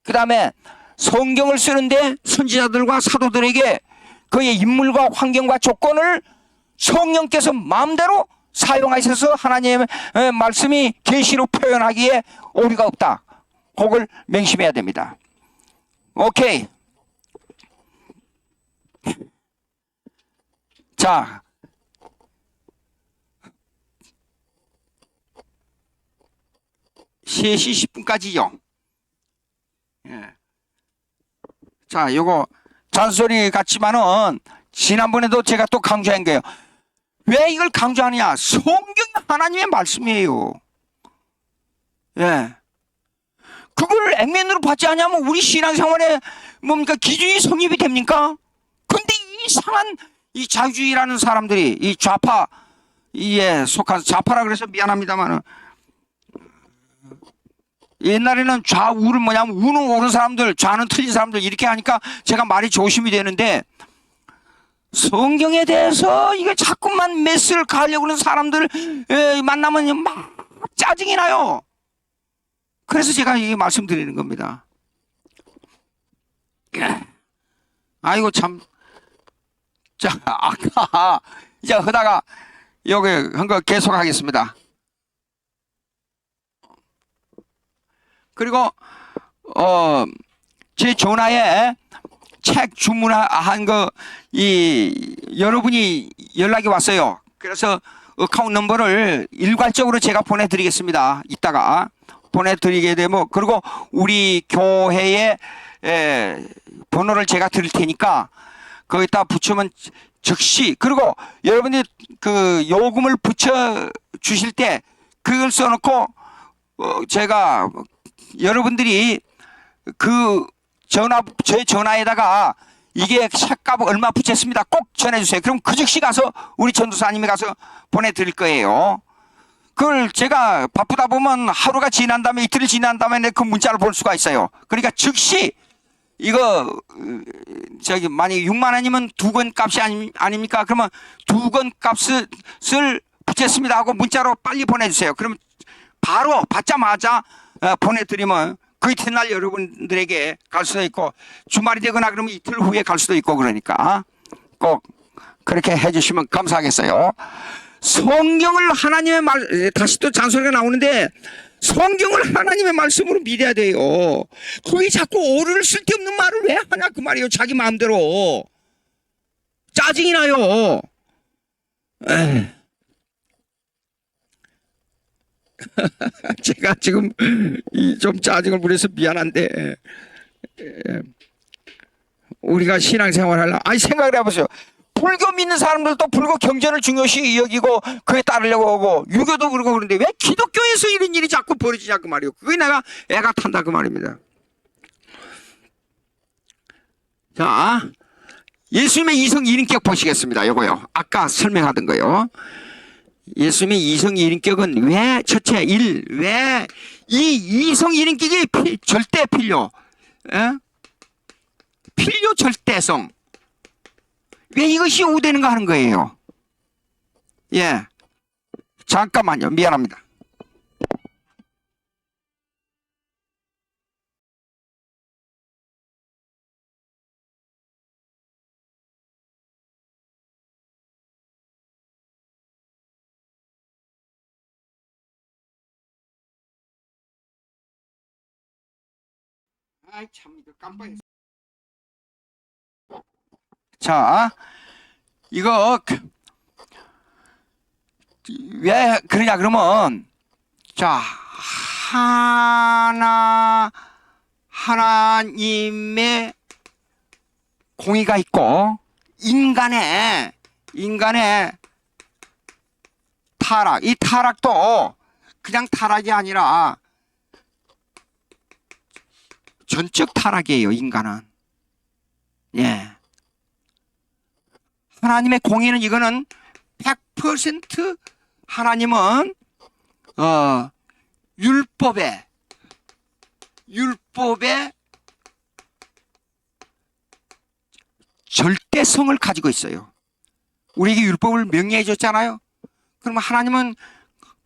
그 다음에 성경을 쓰는데 선지자들과 사도들에게 그의 인물과 환경과 조건을 성령께서 마음대로 사용하셔서 하나님의 말씀이 계시로 표현하기에 오리가 없다. 그걸 명심해야 됩니다. 오케이. 자, (3시 10분까지죠) 예. 자, 요거 잔소리 같지만은 지난번에도 제가 또 강조한 거예요. 왜 이걸 강조하느냐? 성경 하나님의 말씀이에요. 예. 그걸 액면으로 받지 않으면 우리 신앙생활에 기준이 성립이 됩니까? 근데 이상한 이 자유주의라는 사람들이 이 좌파에 속한 좌파라 그래서 미안합니다만은 옛날에는 좌우를 우는 옳은 사람들, 좌는 틀린 사람들 이렇게 하니까 제가 말이 조심이 되는데 성경에 대해서 이게 자꾸만 메스를 가려고 하는 사람들 만나면 막 짜증이 나요. 그래서 제가 이 말씀드리는 겁니다. 아이고 참. 자, 아까 이제 하다가 여기 한 거 계속하겠습니다. 그리고 제 전화에 책 주문한 거 여러분이 연락이 왔어요. 그래서 어카운트 넘버를 일괄적으로 제가 보내드리겠습니다. 이따가 보내드리게 되면 그리고 우리 교회의 번호를 제가 드릴 테니까 거기다 붙이면 즉시 그리고 여러분이 그 요금을 붙여 주실 때 그걸 써놓고 제가 여러분들이 제 전화에다가 이게 책값 얼마 붙였습니다. 꼭 전해주세요. 그럼 그 즉시 가서 우리 전도사님이 가서 보내드릴 거예요. 그걸 제가 바쁘다 보면 하루가 지난 다음에 이틀이 지난 다음에 그 문자를 볼 수가 있어요. 그러니까 즉시 이거 만약에 6만 원이면 2권 값이 아닙니까? 그러면 2권 값을 붙였습니다 하고 문자로 빨리 보내주세요. 그러면 바로 받자마자 보내드리면 그 이튿날 여러분들에게 갈 수도 있고 주말이 되거나 그러면 이틀 후에 갈 수도 있고 그러니까 꼭 그렇게 해주시면 감사하겠어요. 성경을 하나님의 다시 또 잔소리가 나오는데 성경을 하나님의 말씀으로 믿어야 돼요. 거기 자꾸 오류를 쓸데없는 말을 왜 하냐 그 말이에요. 자기 마음대로. 짜증이 나요. 제가 지금 좀 짜증을 부려서 미안한데 우리가 신앙생활 하려면 생각을 해보세요. 불교 믿는 사람들도 불교 경전을 중요시 여기고 그에 따르려고 하고 유교도 그러고 그런데 왜 기독교에서 이런 일이 자꾸 벌어지냐 그 말이에요. 그게 내가 애가 탄다 그 말입니다. 자, 예수님의 이성 이인격 보시겠습니다. 요거요. 아까 설명하던 거요. 예수님의 이성 이인격은 왜 첫째 왜 이 이성 이인격이 절대 필요 절대성 왜 이것이 오되는가 하는 거예요. 예, 잠깐만요. 미안합니다. 아이 참 이거 깜빡했어. 자, 이거 왜 그러냐 그러면 자 하나님의 공의가 있고 인간의 타락, 이 타락도 그냥 타락이 아니라 전적 타락이에요. 인간은. 예. 하나님의 공의는 이거는 100% 하나님은 율법의 절대성을 가지고 있어요. 우리에게 율법을 명령해 줬잖아요. 그러면 하나님은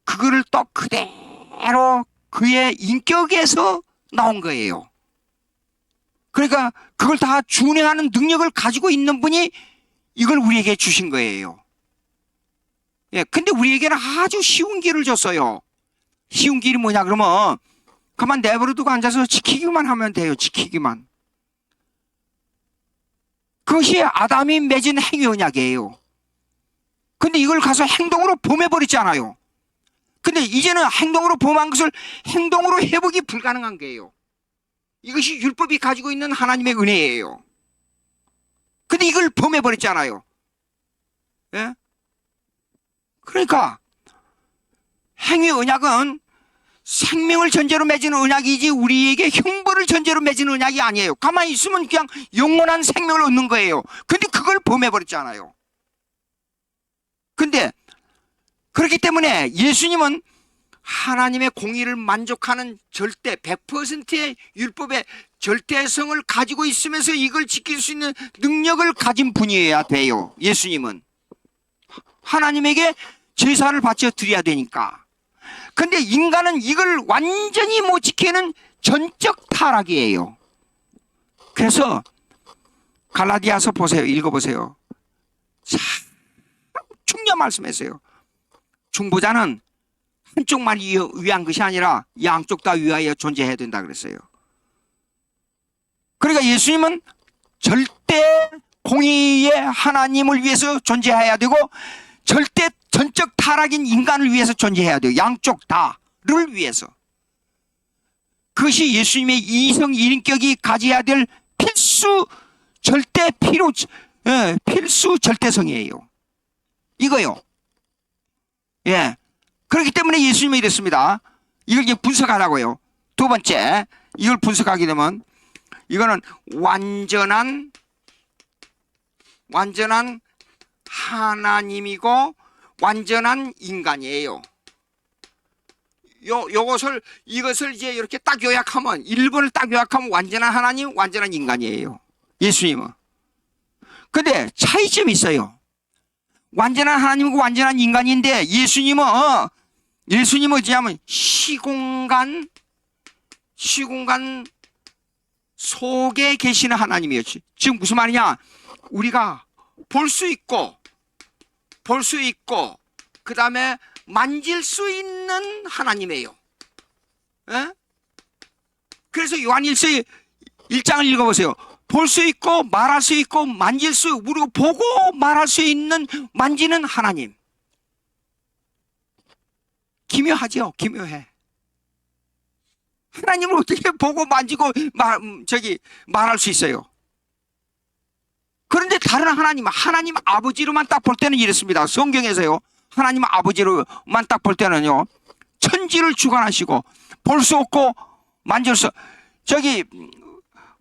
그거를 또 그대로 그의 인격에서 나온 거예요. 그러니까 그걸 다 준행하는 능력을 가지고 있는 분이 이걸 우리에게 주신 거예요. 예, 근데 우리에게는 아주 쉬운 길을 줬어요. 쉬운 길이 뭐냐 그러면 가만 내버려두고 앉아서 지키기만 하면 돼요. 지키기만. 그것이 아담이 맺은 행위 언약이에요. 근데 이걸 가서 행동으로 범해버렸잖아요. 근데 이제는 행동으로 범한 것을 행동으로 회복이 불가능한 거예요. 이것이 율법이 가지고 있는 하나님의 은혜예요. 근데 이걸 범해버렸잖아요. 예? 그러니까 행위 언약은 생명을 전제로 맺은 언약이지 우리에게 형벌을 전제로 맺은 언약이 아니에요. 가만히 있으면 그냥 영원한 생명을 얻는 거예요. 근데 그걸 범해버렸잖아요. 근데 그렇기 때문에 예수님은 하나님의 공의를 만족하는 절대 100%의 율법의 절대성을 가지고 있으면서 이걸 지킬 수 있는 능력을 가진 분이어야 돼요. 예수님은 하나님에게 제사를 바쳐 드려야 되니까. 근데 인간은 이걸 완전히 못 지키는 전적 타락이에요. 그래서 갈라디아서 보세요. 읽어보세요. 참 중요한 말씀했어요. 중보자는 한쪽만 위한 것이 아니라 양쪽 다 위하여 존재해야 된다 그랬어요. 그러니까 예수님은 절대 공의의 하나님을 위해서 존재해야 되고 절대 전적 타락인 인간을 위해서 존재해야 돼요. 양쪽 다를 위해서. 그것이 예수님의 이성 일인격이 가져야 될 필수 절대성이에요. 이거요. 예. 그렇기 때문에 예수님이 이랬습니다. 이걸 이제 분석하라고요. 두 번째, 이걸 분석하게 되면 이거는 완전한 하나님이고 완전한 인간이에요. 이것을 이제 이렇게 딱 요약하면 1번을 딱 요약하면 완전한 하나님, 완전한 인간이에요. 예수님은. 근데 차이점이 있어요. 완전한 하나님이고 완전한 인간인데 예수님은 어찌하면 시공간 속에 계시는 하나님이에요. 지금 무슨 말이냐? 우리가 볼 수 있고 그 다음에 만질 수 있는 하나님이에요. 에? 그래서 요한일서 1장을 읽어보세요. 볼 수 있고 말할 수 있고 만질 수, 우리가 보고 말할 수 있는 만지는 하나님. 기묘하죠? 기묘해. 하나님을 어떻게 보고 만지고 말할 수 있어요? 그런데 다른 하나님 아버지로만 딱 볼 때는 이렇습니다. 성경에서요. 하나님 아버지로만 딱 볼 때는요. 천지를 주관하시고 볼 수 없고 만질 수,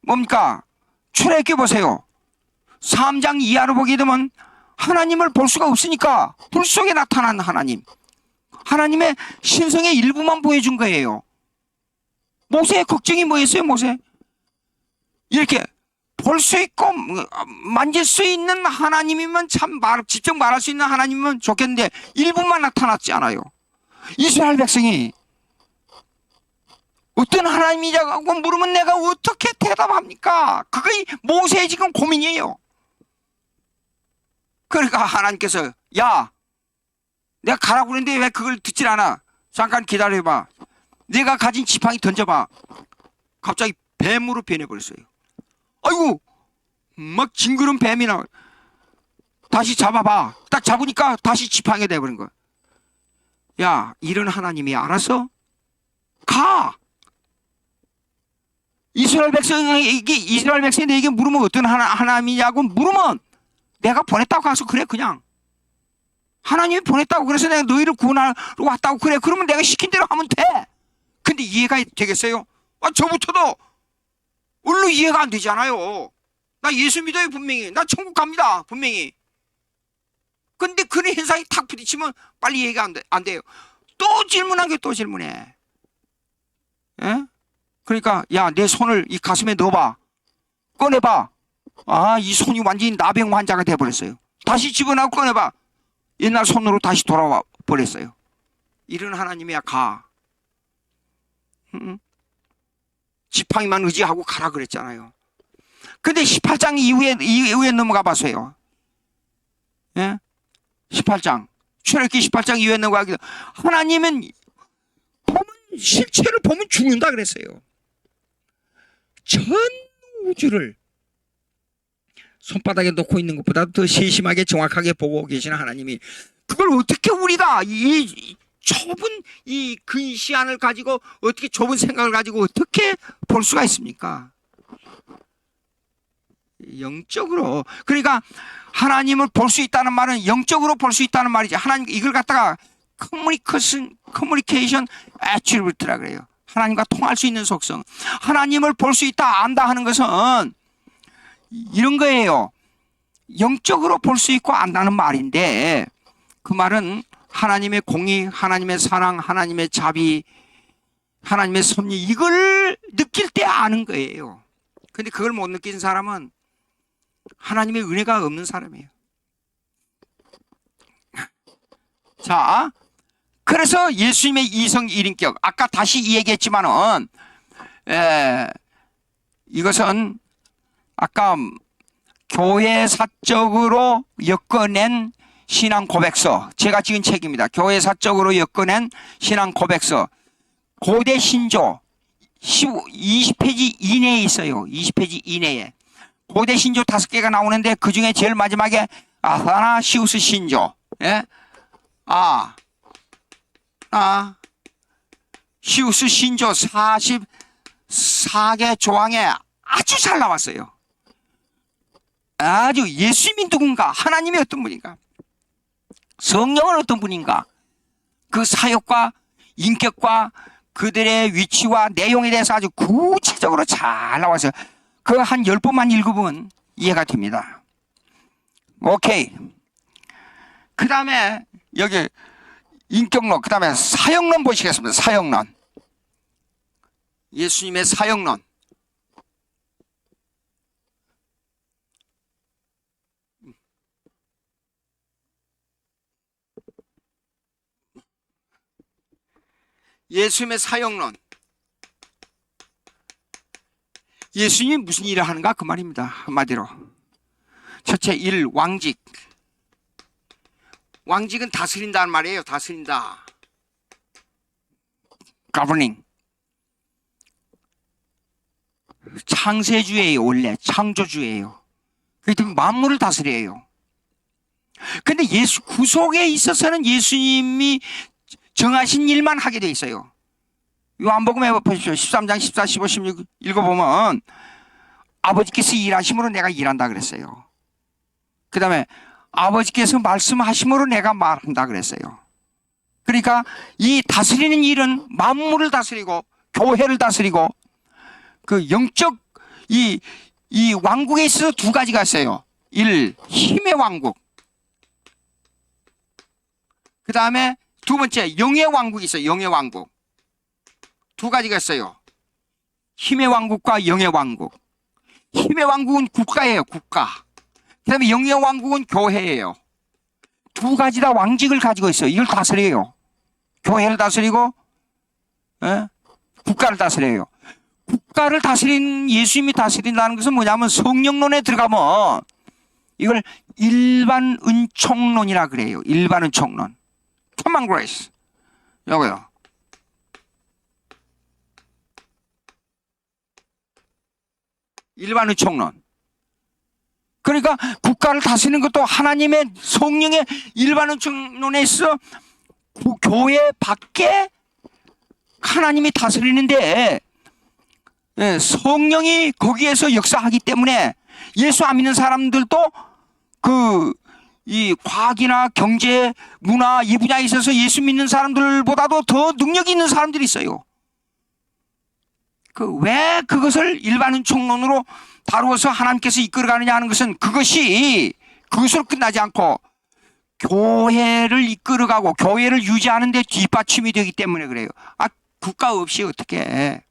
뭡니까? 출애굽기 보세요. 3장 이하로 보게 되면 하나님을 볼 수가 없으니까 불 속에 나타난 하나님. 하나님의 신성의 일부만 보여준 거예요. 모세의 걱정이 뭐였어요? 모세. 이렇게 볼 수 있고 만질 수 있는 하나님이면 직접 말할 수 있는 하나님이면 좋겠는데 일부만 나타났지 않아요. 이스라엘 백성이 어떤 하나님이냐고 물으면 내가 어떻게 대답합니까? 그게 모세의 지금 고민이에요. 그러니까 하나님께서 야, 내가 가라고 그랬는데 왜 그걸 듣질 않아? 잠깐 기다려봐. 내가 가진 지팡이 던져봐. 갑자기 뱀으로 변해버렸어요. 아이고, 막 징그러운 뱀이 나와. 다시 잡아봐. 딱 잡으니까 다시 지팡이가 돼버린 거야. 야, 이런 하나님이 알아서 가. 이스라엘 백성에게 물으면 어떤 하나님이냐고 물으면 내가 보냈다고 가서 그래 그냥. 하나님이 보냈다고 그래서 내가 너희를 구원하러 왔다고 그래. 그러면 내가 시킨 대로 하면 돼. 근데 이해가 되겠어요? 저부터도 얼른 이해가 안 되잖아요. 나 예수 믿어요 분명히. 나 천국 갑니다 분명히. 근데 그런 현상이 탁 부딪히면 빨리 이해가 안 돼요. 또 질문하게 또 질문해. 예? 그러니까 야 내 손을 이 가슴에 넣어봐. 꺼내봐. 이 손이 완전히 나병 환자가 돼버렸어요. 다시 집어넣고 꺼내봐. 옛날 손으로 다시 돌아와 버렸어요. 이런 하나님이야 가. 지팡이만 의지하고 가라 그랬잖아요. 근데 18장 이후에 넘어가 봐서요. 예? 18장 출애굽기 18장 이후에 넘어가기도 하나님은 실체를 보면 죽는다 그랬어요. 전 우주를 손바닥에 놓고 있는 것보다 더 세심하게 정확하게 보고 계시는 하나님이 그걸 어떻게 우리가 이 좁은 이 근시안을 가지고 어떻게 좁은 생각을 가지고 어떻게 볼 수가 있습니까? 영적으로. 그러니까 하나님을 볼 수 있다는 말은 영적으로 볼 수 있다는 말이지. 하나님 이걸 갖다가 커뮤니케이션 애트리뷰트라 그래요. 하나님과 통할 수 있는 속성. 하나님을 볼 수 있다 안다 하는 것은 이런 거예요. 영적으로 볼 수 있고 안다는 말인데 그 말은 하나님의 공의, 하나님의 사랑, 하나님의 자비, 하나님의 섭리 이걸 느낄 때 아는 거예요. 근데 그걸 못 느낀 사람은 하나님의 은혜가 없는 사람이에요. 자, 그래서 예수님의 이성 일인격 아까 다시 얘기했지만은 이것은 아까 교회사적으로 엮어낸 신앙 고백서 제가 지은 책입니다. 교회사적으로 엮어낸 신앙 고백서 고대 신조 20페이지 이내에 있어요. 20페이지 이내에 고대 신조 5개가 나오는데 그 중에 제일 마지막에 아사나시우스 신조 시우스 신조 44개 조항에 아주 잘 나왔어요. 아주 예수님이 누군가, 하나님이 어떤 분인가, 성령은 어떤 분인가, 그 사역과 인격과 그들의 위치와 내용에 대해서 아주 구체적으로 잘 나와서 그 한 10번만 읽으면 이해가 됩니다. 오케이. 그 다음에 여기 인격론, 그 다음에 사역론 보시겠습니다. 사역론. 예수님의 사역론. 예수님의 사역론. 예수님이 무슨 일을 하는가 그 말입니다. 한마디로. 첫째, 왕직. 왕직은 다스린다는 말이에요. 다스린다. governing. 창세주예요. 원래 창조주예요. 그렇기 때문에 만물을 다스려요. 근데 예수 구속에 있어서는 예수님이 정하신 일만 하게 돼 있어요. 요한복음에 보십시오. 13장 14, 15, 16 읽어보면 아버지께서 일하심으로 내가 일한다 그랬어요. 그 다음에 아버지께서 말씀하심으로 내가 말한다 그랬어요. 그러니까 이 다스리는 일은 만물을 다스리고 교회를 다스리고 그 영적 이 왕국에 있어서 두 가지가 있어요. 힘의 왕국. 그 다음에 두 번째 영의 왕국이 있어요. 영의 왕국. 두 가지가 있어요. 힘의 왕국과 영의 왕국. 힘의 왕국은 국가예요. 국가. 그 다음에 영의 왕국은 교회예요. 두 가지 다 왕직을 가지고 있어요. 이걸 다스려요. 교회를 다스리고 국가를 다스려요. 국가를 다스린 예수님이 다스린다는 것은 뭐냐면 성령론에 들어가면 이걸 일반 은총론이라 그래요. 일반 은총론. common grace. 요거요. 일반 은총론. 그러니까 국가를 다스리는 것도 하나님의 성령의 일반 은총론에 있어 교회 밖에 하나님이 다스리는데 예, 성령이 거기에서 역사하기 때문에 예수 안 믿는 사람들도 이 과학이나 경제, 문화 이 분야에 있어서 예수 믿는 사람들보다도 더 능력이 있는 사람들이 있어요. 왜 그것을 일반인 총론으로 다루어서 하나님께서 이끌어가느냐 하는 것은 그것으로 끝나지 않고 교회를 이끌어가고 교회를 유지하는 데 뒷받침이 되기 때문에 그래요. 국가 없이 어떻게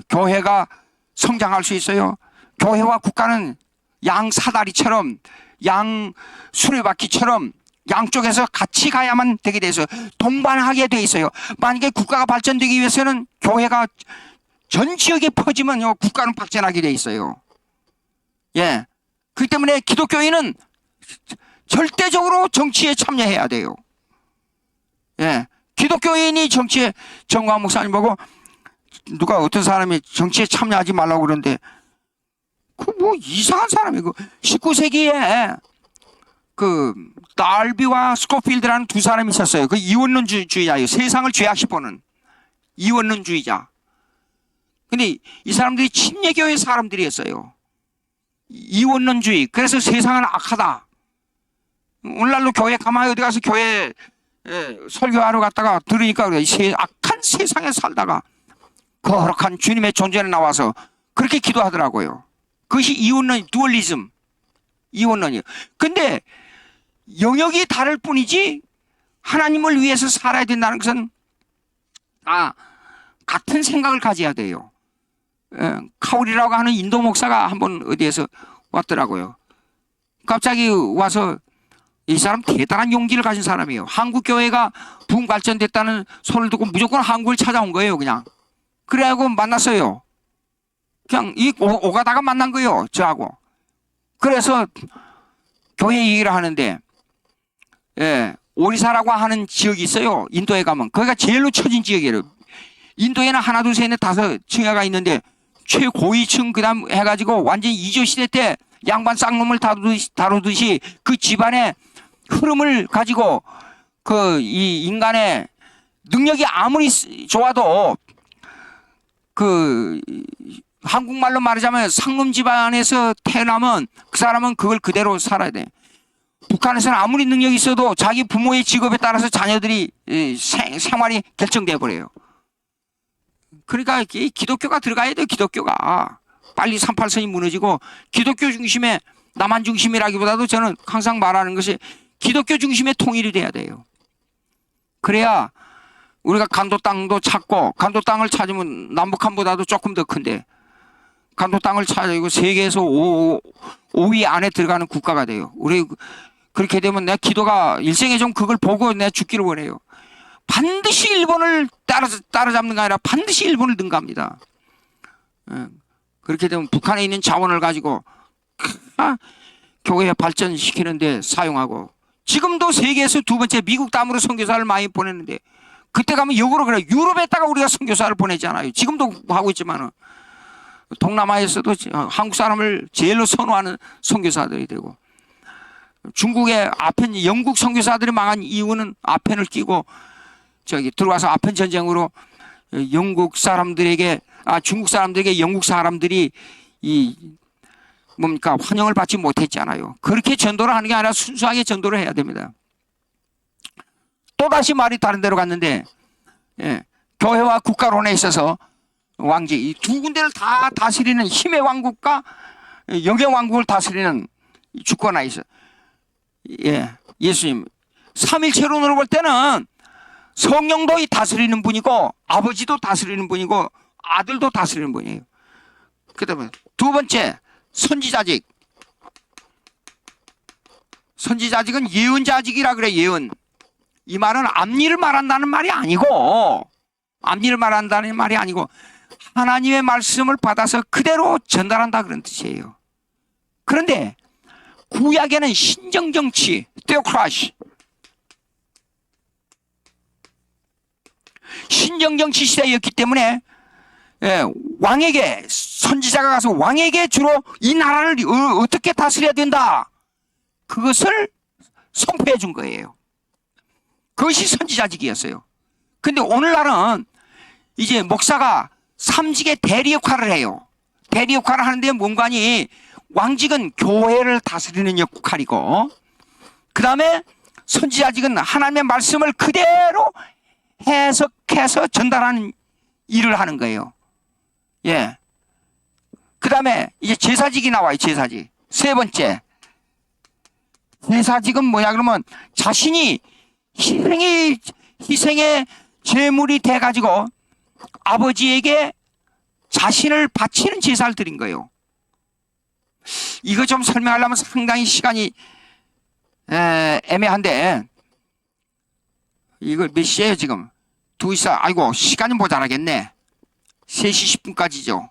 교회가 성장할 수 있어요? 교회와 국가는 양 사다리처럼, 양 수레바퀴처럼 양쪽에서 같이 가야만 되게 돼 있어요. 동반하게 돼 있어요. 만약에 국가가 발전되기 위해서는 교회가 전 지역에 퍼지면 국가는 발전하게 돼 있어요. 예. 그렇기 때문에 기독교인은 절대적으로 정치에 참여해야 돼요. 예. 기독교인이 정치에, 정광 목사님 보고 누가 어떤 사람이 정치에 참여하지 말라고 그러는데 이상한 사람이고 19세기에 달비와 스코필드라는 두 사람이 있었어요. 이원론주의자예요. 세상을 죄악시 보는 이원론주의자. 근데 이 사람들이 침례교회 사람들이었어요. 이원론주의. 그래서 세상은 악하다. 오늘날로 교회 가만히 어디 가서 교회 설교하러 갔다가 들으니까 그래. 악한 세상에 살다가 거룩한 주님의 존재에 나와서 그렇게 기도하더라고요. 그것이 이원론, 두얼리즘. 이원론이에요. 근데 영역이 다를 뿐이지 하나님을 위해서 살아야 된다는 것은 같은 생각을 가져야 돼요. 카울이라고 하는 인도 목사가 한번 어디에서 왔더라고요. 갑자기 와서 이 사람 대단한 용기를 가진 사람이에요. 한국 교회가 붕 발전됐다는 소리를 듣고 무조건 한국을 찾아온 거예요. 그냥 그래갖고 만났어요. 그냥 오가다가 만난 거예요. 저하고. 그래서 교회 얘기를 하는데 오리사라고 하는 지역이 있어요. 인도에 가면 거기가 제일로 처진 지역이에요. 인도에는 하나 둘 셋 넷 다섯 층회가 있는데 최고위층 그다음 해가지고 완전히 이조 시대 때 양반 쌍놈을 다루듯이 그 집안의 흐름을 가지고 이 인간의 능력이 아무리 좋아도 한국말로 말하자면 상놈 집안에서 태어나면 그 사람은 그걸 그대로 살아야 돼. 북한에서는 아무리 능력이 있어도 자기 부모의 직업에 따라서 자녀들이 생활이 결정돼 버려요. 그러니까 기독교가 들어가야 돼요. 기독교가 빨리 38선이 무너지고 기독교 중심의 남한 중심이라기보다도 저는 항상 말하는 것이 기독교 중심의 통일이 돼야 돼요. 그래야 우리가 간도 땅도 찾고 간도 땅을 찾으면 남북한보다도 조금 더 큰데 간도 땅을 찾고 세계에서 5위 안에 들어가는 국가가 돼요. 우리 그렇게 되면 내 기도가 일생에 좀 그걸 보고 내가 죽기를 원해요. 반드시 일본을 따라잡는 게 아니라 반드시 일본을 능가합니다. 그렇게 되면 북한에 있는 자원을 가지고 교회 발전시키는데 사용하고 지금도 세계에서 두 번째 미국 다음으로 선교사를 많이 보냈는데 그때 가면 역으로 그래. 유럽에다가 우리가 선교사를 보내잖아요. 지금도 하고 있지만은 동남아에서도 한국 사람을 제일로 선호하는 선교사들이 되고 중국의 아펜 영국 선교사들이 망한 이유는 아펜을 끼고 들어와서 아펜 전쟁으로 영국 사람들에게 중국 사람들에게 영국 사람들이 환영을 받지 못했잖아요. 그렇게 전도를 하는 게 아니라 순수하게 전도를 해야 됩니다. 또다시 말이 다른 데로 갔는데 교회와 국가론에 있어서 왕지 이 두 군데를 다 다스리는 힘의 왕국과 영의 왕국을 다스리는 주권이 있어요. 예수님 삼일체론으로 볼 때는 성령도 다스리는 분이고 아버지도 다스리는 분이고 아들도 다스리는 분이에요. 그다음에 두 번째 선지자직. 선지자직은 예언자직이라 그래. 예언. 이 말은 앞일을 말한다는 말이 아니고 하나님의 말씀을 받아서 그대로 전달한다 그런 뜻이에요. 그런데 구약에는 신정정치, 테오크라시, 신정정치 시대였기 때문에 왕에게 선지자가 가서 왕에게 주로 이 나라를 어떻게 다스려야 된다 그것을 선포해 준 거예요. 그것이 선지자직이었어요. 근데 오늘날은 이제 목사가 삼직의 대리 역할을 해요. 대리 역할을 하는데 뭔가니 왕직은 교회를 다스리는 역할이고, 그 다음에 선지자직은 하나님의 말씀을 그대로 해석해서 전달하는 일을 하는 거예요. 예. 그 다음에 이제 제사직이 나와요. 제사직. 세 번째. 제사직은 뭐냐 그러면 자신이 희생의 제물이 돼가지고 아버지에게 자신을 바치는 제사를 드린 거예요. 이거 좀 설명하려면 상당히 시간이 애매한데, 이거 몇 시에요 지금? 2시, 아이고 시간이 모자라겠네. 3시 10분까지죠.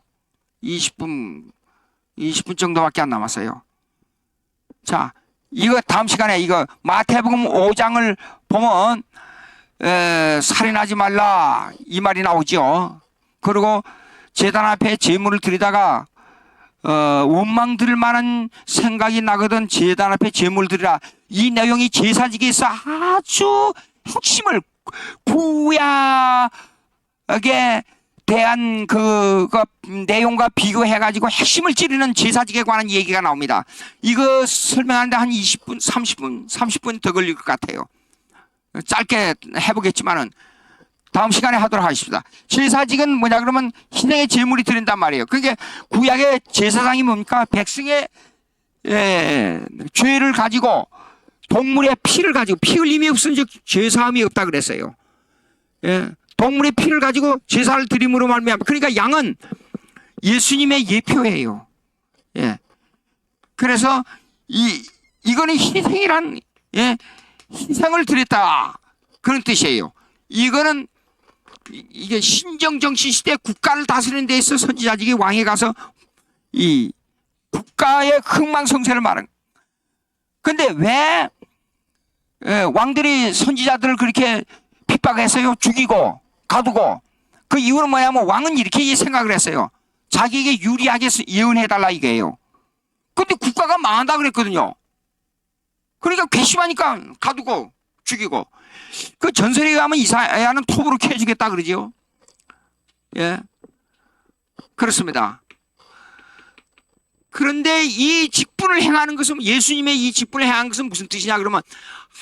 20분 정도밖에 안 남았어요. 자, 이거 다음 시간에 이거 마태복음 5장을 보면 살인하지 말라 이 말이 나오죠. 그리고 제단 앞에 제물을 드리다가 원망 들을 만한 생각이 나거든 제단 앞에 제물을 드리라. 이 내용이 제사직에서 아주 핵심을 구약에 대한 그 내용과 비교해가지고 핵심을 찌르는 제사직에 관한 얘기가 나옵니다. 이거 설명하는데 한 20분, 30분 더 걸릴 것 같아요. 짧게 해보겠지만은 다음 시간에 하도록 하겠습니다. 제사직은 뭐냐 그러면 희생의 제물이 드린단 말이에요. 그러니까 구약의 제사장이 뭡니까? 백성의 죄를 가지고 동물의 피를 가지고, 피 흘림이 없은즉 죄사함이 없다 그랬어요. 예. 동물의 피를 가지고 제사를 드림으로 말미암아. 그러니까 양은 예수님의 예표예요. 예. 그래서 이거는 희생이란, 예, 희생을 드렸다 그런 뜻이에요. 이거는 이게 신정정신 시대 국가를 다스리는 데 있어 선지자직이 왕에 가서 이 국가의 흥망성쇠를 말한. 근데 왜 왕들이 선지자들을 그렇게 핍박했어요? 죽이고 가두고. 그 이유는 뭐냐면 왕은 이렇게 생각을 했어요. 자기에게 유리하게 예언해달라 이거예요. 근데 국가가 망한다 그랬거든요. 그러니까 괘씸하니까 가두고 죽이고. 그 전설에 의하면 이사야는 톱으로 캐주겠다 그러지요. 예, 그렇습니다. 그런데 이 직분을 행하는 것은, 예수님의 이 직분을 행하는 것은 무슨 뜻이냐 그러면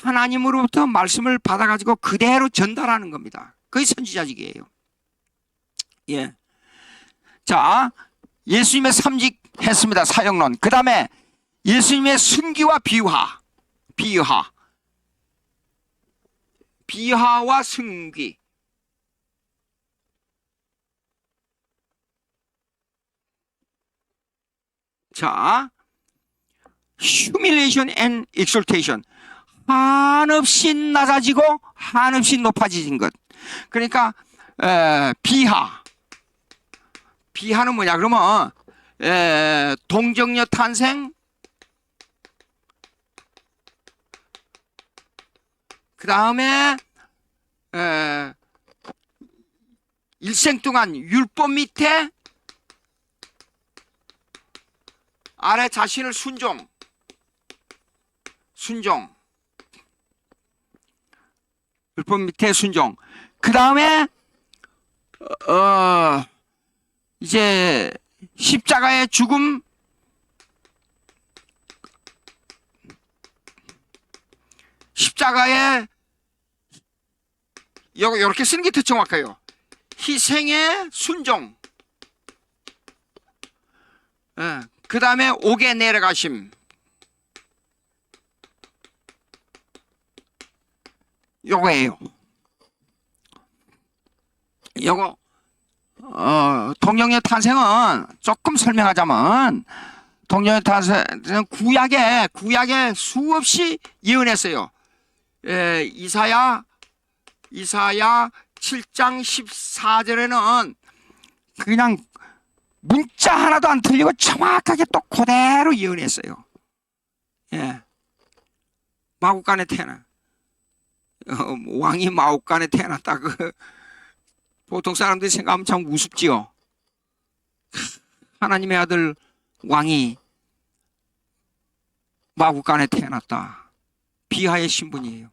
하나님으로부터 말씀을 받아가지고 그대로 전달하는 겁니다. 그게 선지자직이에요. 예. 자, 예수님의 삼직 했습니다. 사역론. 그 다음에 예수님의 승기와 비하와 승기. 자, humiliation and exaltation. 한없이 낮아지고 한없이 높아지는 것. 그러니까 비하는 뭐냐 그러면 동정녀 탄생, 그 다음에 일생 동안 율법 밑에 아래 자신을 순종. 율법 밑에 순종. 그 다음에 이제 십자가의 죽음, 십자가의 이렇게 쓰는 게 더 정확해요. 희생의 순종. 그 다음에 옥에 내려가심. 요거예요. 요거 동정녀 탄생은 조금 설명하자면, 동정녀 탄생은 구약에 수없이 예언했어요. 이사야 7장 14절에는 그냥 문자 하나도 안 틀리고 정확하게 또 그대로 예언했어요. 예. 마국간에 태어나. 왕이 마국간에 태어났다. 보통 사람들이 생각하면 참 우습지요. 하나님의 아들 왕이 마국간에 태어났다. 비하의 신분이에요.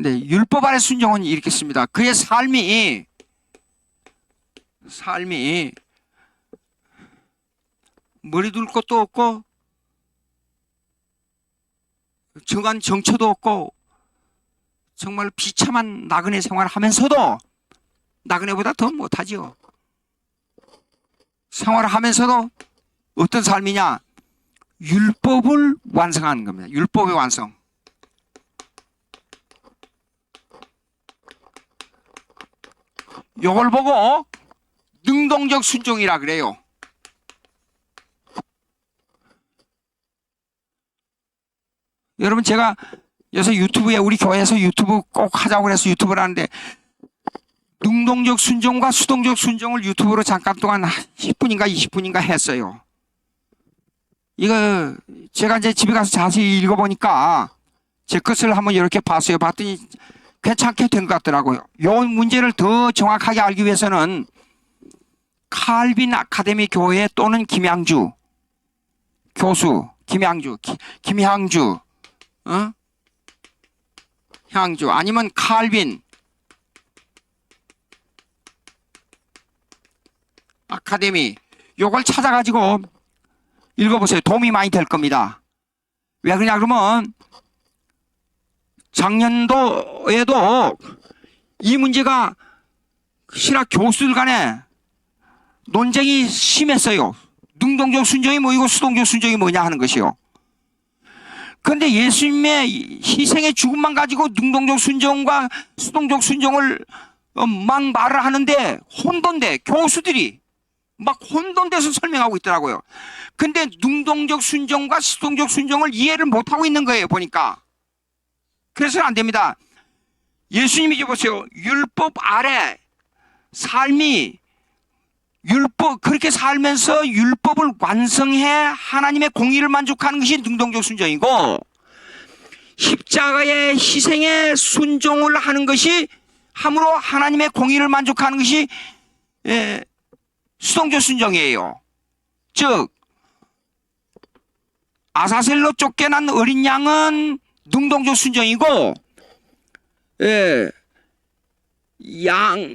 근데 율법 아래 순종은 이렇게 씁니다. 그의 삶이 머리 둘 것도 없고 정한 정처도 없고 정말 비참한 나그네 생활을 하면서도 나그네보다 더 못하지요. 생활을 하면서도 어떤 삶이냐? 율법을 완성하는 겁니다. 율법의 완성. 요걸 보고 능동적 순종이라 그래요. 여러분, 제가 요새 유튜브에 우리 교회에서 유튜브 꼭 하자고 그래서 유튜브를 하는데 능동적 순종과 수동적 순종을 유튜브로 잠깐 동안 10분인가 20분인가 했어요. 이거 제가 이제 집에 가서 자세히 읽어보니까 제 것을 한번 이렇게 봤어요. 봤더니 괜찮게 된 것 같더라고요. 이 문제를 더 정확하게 알기 위해서는 칼빈 아카데미 교회 또는 김양주 교수, 김향주, 향주 아니면 칼빈 아카데미 요걸 찾아가지고 읽어보세요. 도움이 많이 될 겁니다. 왜 그러냐 그러면 작년도에도 이 문제가 신학 교수들 간에 논쟁이 심했어요. 능동적 순종이 뭐이고 수동적 순종이 뭐냐 하는 것이요. 그런데 예수님의 희생의 죽음만 가지고 능동적 순종과 수동적 순종을 막 말을 하는데 혼돈돼. 교수들이 막 혼돈돼서 설명하고 있더라고요. 근데 능동적 순종과 수동적 순종을 이해를 못하고 있는 거예요, 보니까. 그래서는 안 됩니다. 예수님이 이제 보세요. 율법 아래 삶이 그렇게 살면서 율법을 완성해 하나님의 공의를 만족하는 것이 능동적 순종이고, 십자가의 희생에 순종을 하는 것이 함으로 하나님의 공의를 만족하는 것이 수동적 순종이에요. 즉 아사셀로 쫓겨난 어린 양은 능동적 순종이고,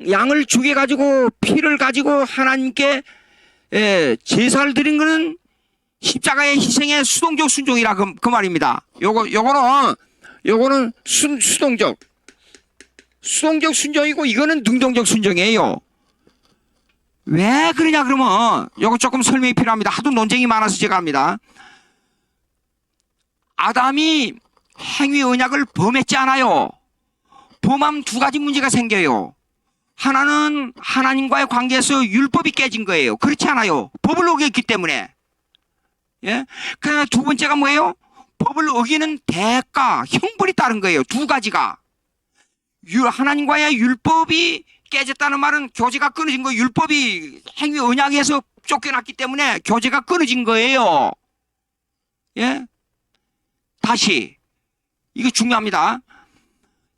양을 죽여가지고 피를 가지고 하나님께 제사를 드린 것은 십자가의 희생의 수동적 순종이라 그 말입니다. 요거는 수동적 순종이고, 이거는 능동적 순종이에요. 왜 그러냐 그러면 요거 조금 설명이 필요합니다. 하도 논쟁이 많아서 제가 합니다. 아담이 행위 언약을 범했지 않아요. 범하면 두 가지 문제가 생겨요. 하나는 하나님과의 관계에서 율법이 깨진 거예요. 그렇지 않아요. 법을 어겼기 때문에. 예? 그러나 두 번째가 뭐예요? 법을 어기는 대가, 형벌이 따른 거예요. 두 가지가. 하나님과의 율법이 깨졌다는 말은 교제가 끊어진 거예요. 율법이 행위 언약에서 쫓겨났기 때문에 교제가 끊어진 거예요. 예? 다시. 이거 중요합니다.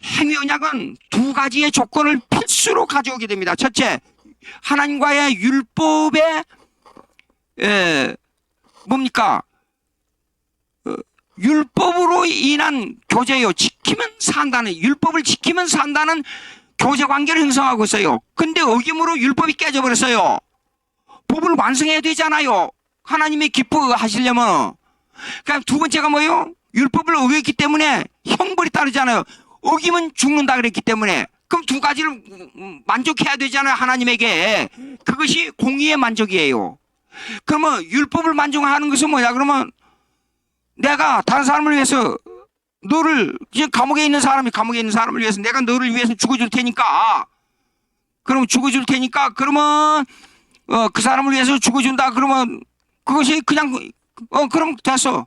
행위 언약은 두 가지의 조건을 필수로 가져오게 됩니다. 첫째, 하나님과의 율법의 뭡니까? 율법으로 인한 교제요. 지키면 산다는, 율법을 지키면 산다는 교제 관계를 형성하고 있어요. 근데 어김으로 율법이 깨져버렸어요. 법을 완성해야 되잖아요. 하나님이 기뻐하시려면. 그러니까 두 번째가 뭐예요? 율법을 어겼기 때문에 형벌이 따르잖아요. 어기면 죽는다 그랬기 때문에. 그럼 두 가지를 만족해야 되잖아요, 하나님에게. 그것이 공의의 만족이에요. 그러면 율법을 만족하는 것은 뭐냐 그러면, 내가 다른 사람을 위해서 너를, 지금 감옥에 있는 사람을 위해서 내가 너를 위해서 죽어줄 테니까, 그러면 그 사람을 위해서 죽어준다 그러면 그것이 그냥 그럼 됐어.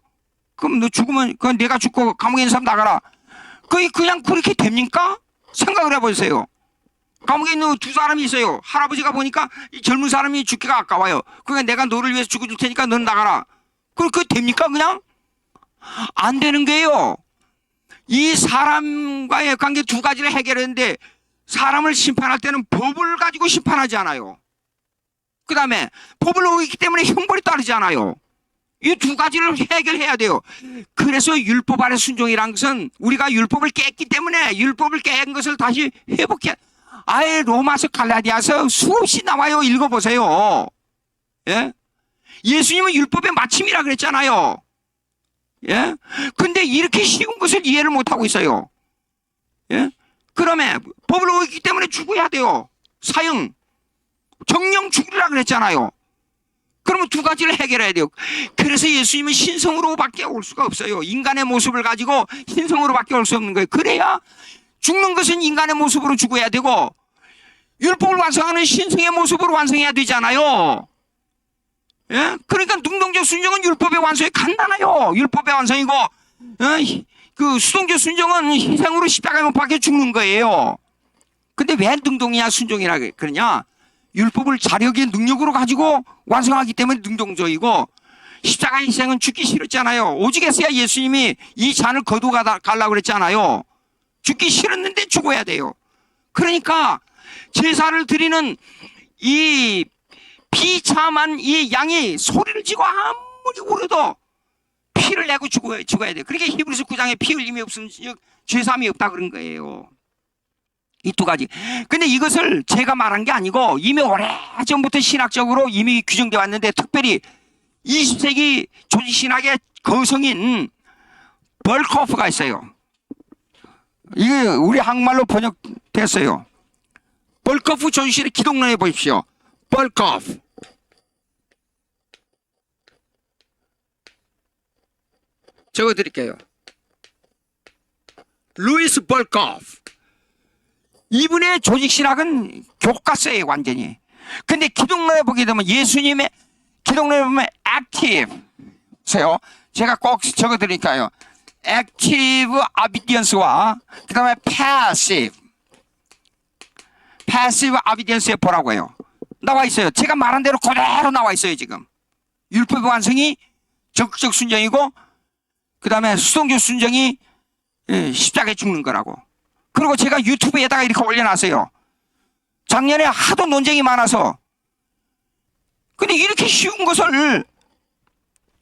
그럼 너 죽으면 내가 죽고 감옥에 있는 사람 나가라. 그게 그냥 그렇게 됩니까? 생각을 해보세요. 감옥에 있는 두 사람이 있어요. 할아버지가 보니까 이 젊은 사람이 죽기가 아까워요. 그러니까 내가 너를 위해서 죽어줄 테니까 넌 나가라. 그게 됩니까? 그냥 안 되는 거예요. 이 사람과의 관계 두 가지를 해결했는데, 사람을 심판할 때는 법을 가지고 심판하지 않아요. 그 다음에 법을 어기기 때문에 형벌이 따르지 않아요. 이 두 가지를 해결해야 돼요. 그래서 율법 아래 순종이란 것은 우리가 율법을 깼기 때문에 율법을 깬 것을 다시 회복해. 아예 로마서 갈라디아서 수없이 나와요. 읽어보세요. 예? 예수님은 율법의 마침이라 그랬잖아요. 예? 근데 이렇게 쉬운 것을 이해를 못하고 있어요. 예? 그러면 법을 어겼기 때문에 죽어야 돼요. 사형, 정령 죽으리라 그랬잖아요. 그러면 두 가지를 해결해야 돼요. 그래서 예수님은 신성으로밖에 올 수가 없어요. 인간의 모습을 가지고 신성으로밖에 올 수 없는 거예요. 그래야 죽는 것은 인간의 모습으로 죽어야 되고 율법을 완성하는 신성의 모습으로 완성해야 되잖아요. 예? 그러니까 능동적 순종은 율법의 완성이 간단해요. 율법의 완성이고 그 수동적 순종은 희생으로 십자가에 못 박혀 죽는 거예요. 근데 왜 능동이야 순종이라 그러냐? 율법을 자력의 능력으로 가지고 완성하기 때문에 능동적이고 십자가 희생은 죽기 싫었잖아요. 오죽했어야 예수님이 이 잔을 거두어 가려고 그랬잖아요. 죽기 싫었는데 죽어야 돼요. 그러니까 제사를 드리는 이 비참한 이 양이 소리를 지고 아무리 울어도 피를 내고 죽어야 돼요. 그러니까 히브리서 9장에 피 흘림이 없으면 죄사함이 없다 그런 거예요. 이 두 가지. 근데 이것을 제가 말한 게 아니고 이미 오래전부터 신학적으로 이미 규정되어 왔는데 특별히 20세기 조직신학의 거성인 벌코프가 있어요. 이게 우리 한국말로 번역됐어요. 벌코프 조직신의 기독론에 보십시오. 벌코프. 적어드릴게요. 루이스 벌코프. 이분의 조직신학은 교과서예요, 완전히. 근데 기독론에 보게 되면 예수님의 기독론에 보면 active. 보세요. 제가 꼭 적어드릴까요? active obedience와 그 다음에 passive obedience에 보라고 해요. 나와 있어요. 제가 말한 대로 그대로 나와 있어요, 지금. 율법의 완성이 적극적 순종이고 그 다음에 수동적 순종이 십자가에 죽는 거라고. 그리고 제가 유튜브에다가 이렇게 올려놨어요. 작년에 하도 논쟁이 많아서. 근데 이렇게 쉬운 것을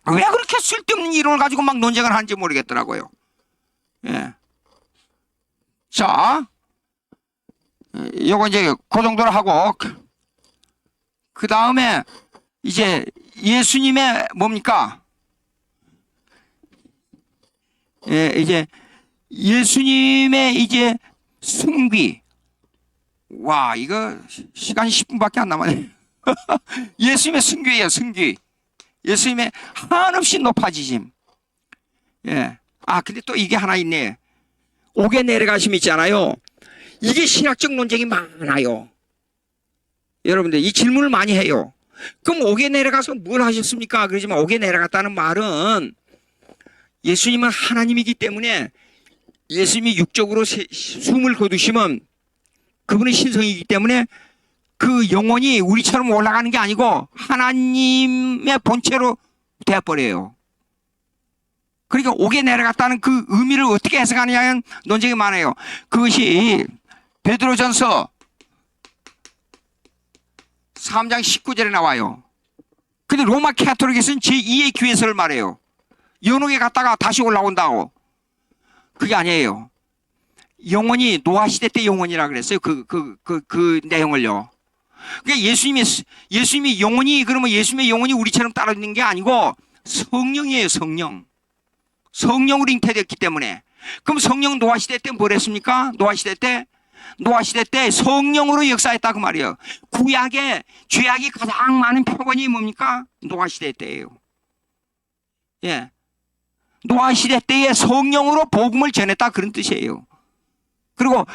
왜 그렇게 쓸데없는 이론을 가지고 막 논쟁을 하는지 모르겠더라고요. 예. 자, 요거 이제 그 정도로 하고 그 다음에 이제 예수님의 뭡니까? 예, 이제 예수님의 이제 승귀. 와, 이거 시간이 10분밖에 안 남았네. 예수님의 승귀예요, 승귀. 예수님의 한없이 높아지심. 예. 아, 근데 또 이게 하나 있네. 옥에 내려가심 있잖아요. 이게 신학적 논쟁이 많아요. 여러분들 이 질문을 많이 해요. 그럼 옥에 내려가서 뭘 하셨습니까? 그러지만 옥에 내려갔다는 말은 예수님은 하나님이기 때문에 예수님이 육적으로 숨을 거두시면 그분은 신성이기 때문에 그 영혼이 우리처럼 올라가는 게 아니고 하나님의 본체로 되어버려요. 그러니까 옥에 내려갔다는 그 의미를 어떻게 해석하느냐는 논쟁이 많아요. 그것이 베드로전서 3장 19절에 나와요. 근데 로마 카톨릭에서는 제2의 귀에서를 말해요. 연옥에 갔다가 다시 올라온다고. 그게 아니에요. 영혼이 노아시대 때 영혼이라 그랬어요. 그 내용을요. 그러니까 예수님이 영혼이 그러면 예수님의 영혼이 우리처럼 따라 있는 게 아니고 성령이에요, 성령. 성령으로 잉태됐기 때문에. 그럼 성령 노아시대 때 뭘 했습니까? 노아시대 때 성령으로 역사했다 그 말이에요. 구약에 죄악이 가장 많은 표본이 뭡니까? 노아시대 때예요. 예. 노아시대 때에 성령으로 복음을 전했다 그런 뜻이에요. 그리고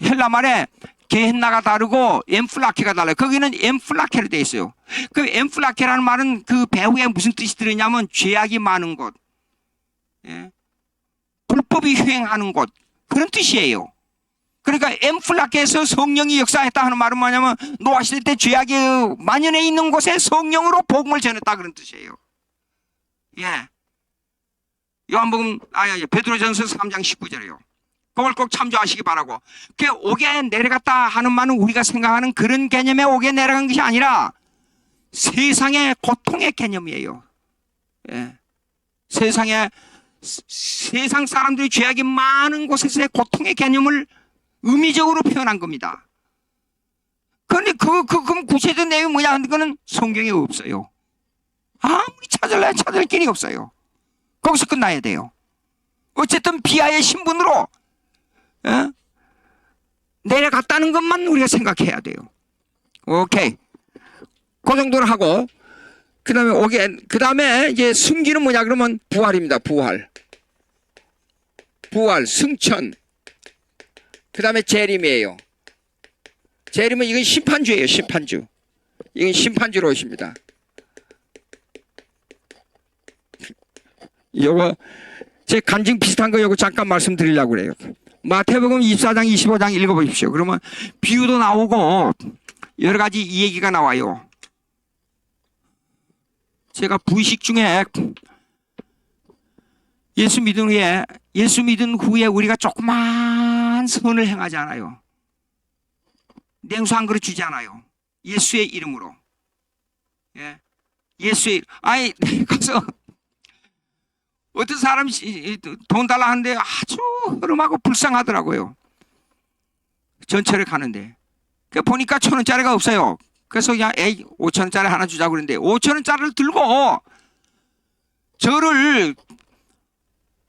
헬라말에 게헨나가 다르고 엠플라케가 달라요. 거기는 엠플라케로 되어 있어요. 그 엠플라케라는 말은 그 배후에 무슨 뜻이 들었냐면 죄악이 많은 곳, 예? 불법이 횡행하는 곳 그런 뜻이에요. 그러니까 엠플라케에서 성령이 역사했다 하는 말은 뭐냐면 노아시대 때 죄악이 만연해 있는 곳에 성령으로 복음을 전했다 그런 뜻이에요. 예. 요한복음 베드로전서 3장 19절이에요. 그걸 꼭 참조하시기 바라고. 그 옥에 내려갔다 하는 말은 우리가 생각하는 그런 개념의 옥에 내려간 것이 아니라 세상의 고통의 개념이에요. 예. 세상 사람들이 죄악이 많은 곳에서의 고통의 개념을 의미적으로 표현한 겁니다. 그런데 그럼 구체적인 내용이 뭐냐 하는 거는 성경에 없어요. 아무리 찾을래 찾을 길이 없어요. 거기서 끝나야 돼요. 어쨌든 비하의 신분으로 내려갔다는 것만 우리가 생각해야 돼요. 오케이. 그 정도로 하고 그 다음에 이제 승기는 뭐냐 그러면 부활입니다. 부활, 승천. 그 다음에 재림이에요. 재림은 이건 심판주예요. 심판주. 이건 심판주로 오십니다. 요거 제 간증 비슷한 거 요거 잠깐 말씀드리려고 그래요. 마태복음 24장 25장 읽어보십시오. 그러면 비유도 나오고 여러 가지 이 얘기가 나와요. 제가 부의식 중에 예수 믿은 후에 우리가 조그만 선을 행하지 않아요. 냉수 한 그릇 주지 않아요. 예수의 이름으로. 예. 예수의 아니 가서 어떤 사람이 돈 달라 하는데 아주 흐름하고 불쌍하더라고요. 전철에 가는데 보니까 1,000원짜리가 없어요. 그래서 그냥 5,000원짜리 하나 주자고 그랬는데 5,000원짜리를 들고 저를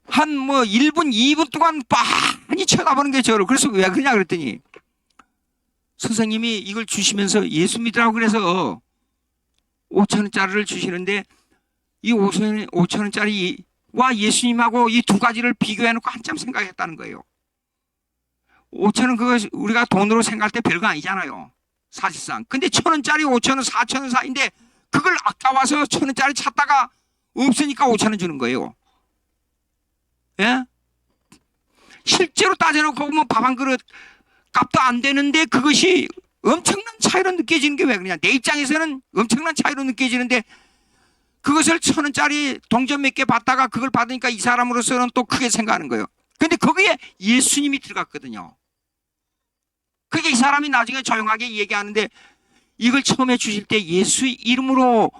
한 1분 2분 동안 빤히 쳐다보는 게 저를. 그래서 왜 그러냐 그랬더니 선생님이 이걸 주시면서 예수 믿으라고 그래서 5,000원짜리를 주시는데 이 5,000원짜리와 예수님하고 이 두 가지를 비교해놓고 한참 생각했다는 거예요. 5,000원 그거 우리가 돈으로 생각할 때 별거 아니잖아요. 사실상. 근데 1,000원짜리 5,000원 4,000원 사이인데 그걸 아까워서 1,000원짜리 찾다가 없으니까 5,000원 주는 거예요. 예? 실제로 따져놓고 보면 밥 한 그릇 값도 안 되는데 그것이 엄청난 차이로 느껴지는 게 왜 그러냐. 내 입장에서는 엄청난 차이로 느껴지는데 그것을 1,000원짜리 동전 몇 개 받다가 그걸 받으니까 이 사람으로서는 또 크게 생각하는 거예요. 근데 거기에 예수님이 들어갔거든요. 그게 이 사람이 나중에 조용하게 얘기하는데 이걸 처음에 주실 때 예수 이름으로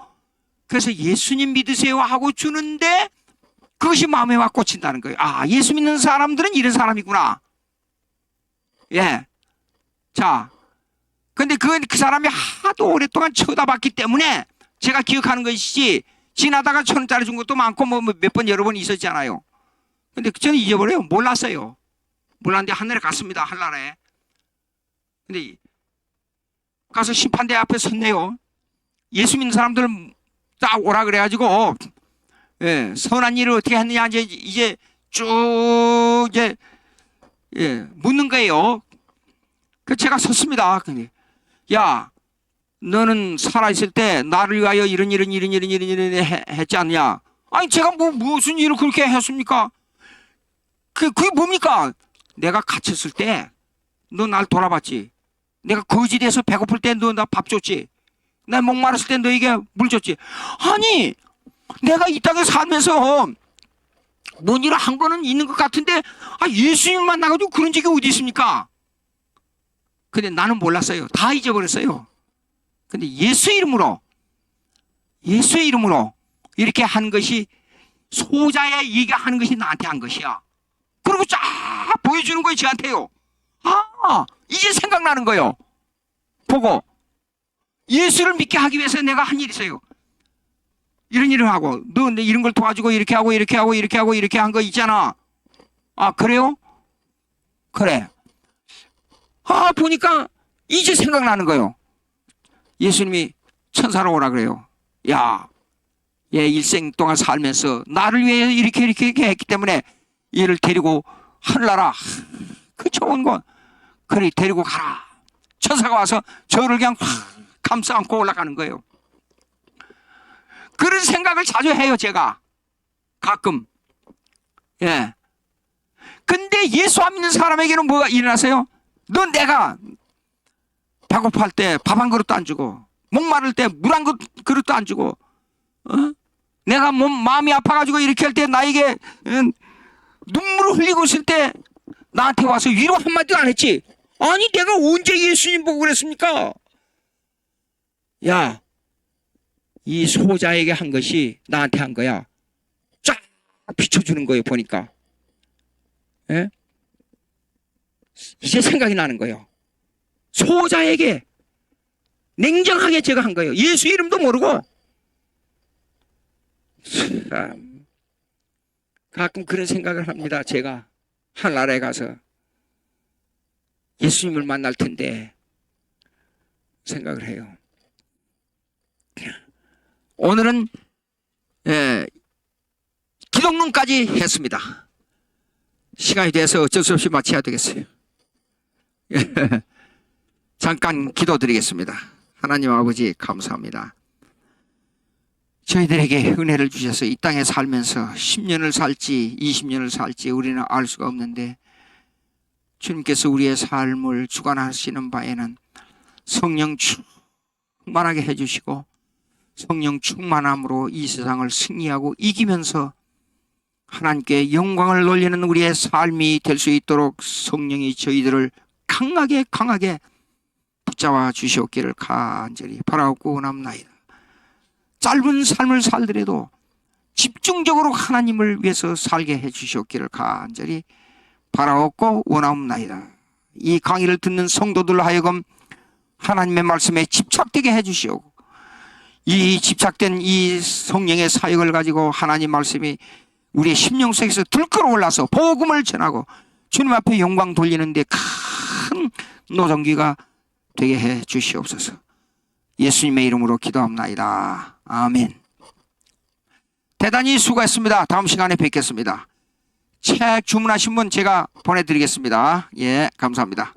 그래서 예수님 믿으세요 하고 주는데 그것이 마음에 와 꽂힌다는 거예요. 아, 예수 믿는 사람들은 이런 사람이구나. 예. 자, 근데 그 사람이 하도 오랫동안 쳐다봤기 때문에 제가 기억하는 것이지 지나다가 1,000원짜리 준 것도 많고 몇 번 여러 번 있었잖아요. 근데 저는 잊어버려요. 몰랐어요. 몰랐는데 하늘에 갔습니다. 한나라에. 근데 가서 심판대 앞에 섰네요. 예수 믿는 사람들 딱 오라 그래가지고 예, 선한 일을 어떻게 했느냐 이제 쭉 이제 묻는 거예요. 그 제가 섰습니다. 근데 야, 너는 살아있을 때 나를 위하여 이런 했지 않냐? 아니 제가 무슨 일을 그렇게 했습니까? 그게 뭡니까? 내가 갇혔을 때 너 날 돌아봤지. 내가 거지돼서 배고플 때 너 나 밥 줬지. 나 목마랐을 때 너에게 물 줬지. 아니 내가 이 땅에 살면서 뭔 일을 한 거는 있는 것 같은데 예수님 만나가지고 그런 적이 어디 있습니까? 근데 나는 몰랐어요. 다 잊어버렸어요. 근데 예수 이름으로 이렇게 한 것이 소자의 얘기하는 것이 나한테 한 것이야. 그리고 쫙 보여주는 거예요. 저한테요. 이제 생각나는 거예요. 보고 예수를 믿게 하기 위해서 내가 한 일이 있어요. 이런 일을 하고 너 이런 걸 도와주고 이렇게 하고 이렇게 한 거 있잖아. 아 그래요? 그래. 보니까 이제 생각나는 거예요. 예수님이 천사로 오라 그래요. 야, 얘 일생 동안 살면서 나를 위해 이렇게 했기 때문에 얘를 데리고 하늘나라 그 좋은 거 그래 데리고 가라. 천사가 와서 저를 그냥 감싸 안고 올라가는 거예요. 그런 생각을 자주 해요. 제가 가끔. 예. 근데 예수 안 믿는 사람에게는 뭐가 일어나세요? 넌 내가 배고플 때 밥 한 그릇도 안 주고 목마를 때 물 한 그릇도 안 주고 내가 마음이 아파가지고 이렇게 할 때 나에게 눈물을 흘리고 있을 때 나한테 와서 위로 한마디도 안 했지. 아니 내가 언제 예수님 보고 그랬습니까? 야, 이 소자에게 한 것이 나한테 한 거야. 쫙 비춰주는 거예요, 보니까. 예? 이제 생각이 나는 거예요. 소자에게 냉정하게 제가 한 거예요. 예수 이름도 모르고. 참, 가끔 그런 생각을 합니다. 제가 하늘나라에 가서 예수님을 만날 텐데 생각을 해요. 오늘은 기독론까지 했습니다. 시간이 돼서 어쩔 수 없이 마쳐야 되겠어요. 잠깐 기도드리겠습니다. 하나님 아버지 감사합니다. 저희들에게 은혜를 주셔서 이 땅에 살면서 10년을 살지 20년을 살지 우리는 알 수가 없는데 주님께서 우리의 삶을 주관하시는 바에는 성령 충만하게 해주시고 성령 충만함으로 이 세상을 승리하고 이기면서 하나님께 영광을 돌리는 우리의 삶이 될 수 있도록 성령이 저희들을 강하게 붙잡아 주시옵기를 간절히 바라옵고 원합나이다. 짧은 삶을 살더라도 집중적으로 하나님을 위해서 살게 해 주시옵기를 간절히 바라옵고 원하옵나이다. 이 강의를 듣는 성도들로 하여금 하나님의 말씀에 집착되게 해 주시옵고 이 집착된 이 성령의 사역을 가지고 하나님 말씀이 우리의 심령 속에서 들끓어 올라서 복음을 전하고 주님 앞에 영광 돌리는 데 큰 노동기가 되게 해 주시옵소서. 예수님의 이름으로 기도합나이다. 아멘. 대단히 수고했습니다. 다음 시간에 뵙겠습니다. 책 주문하신 분 제가 보내드리겠습니다. 예, 감사합니다.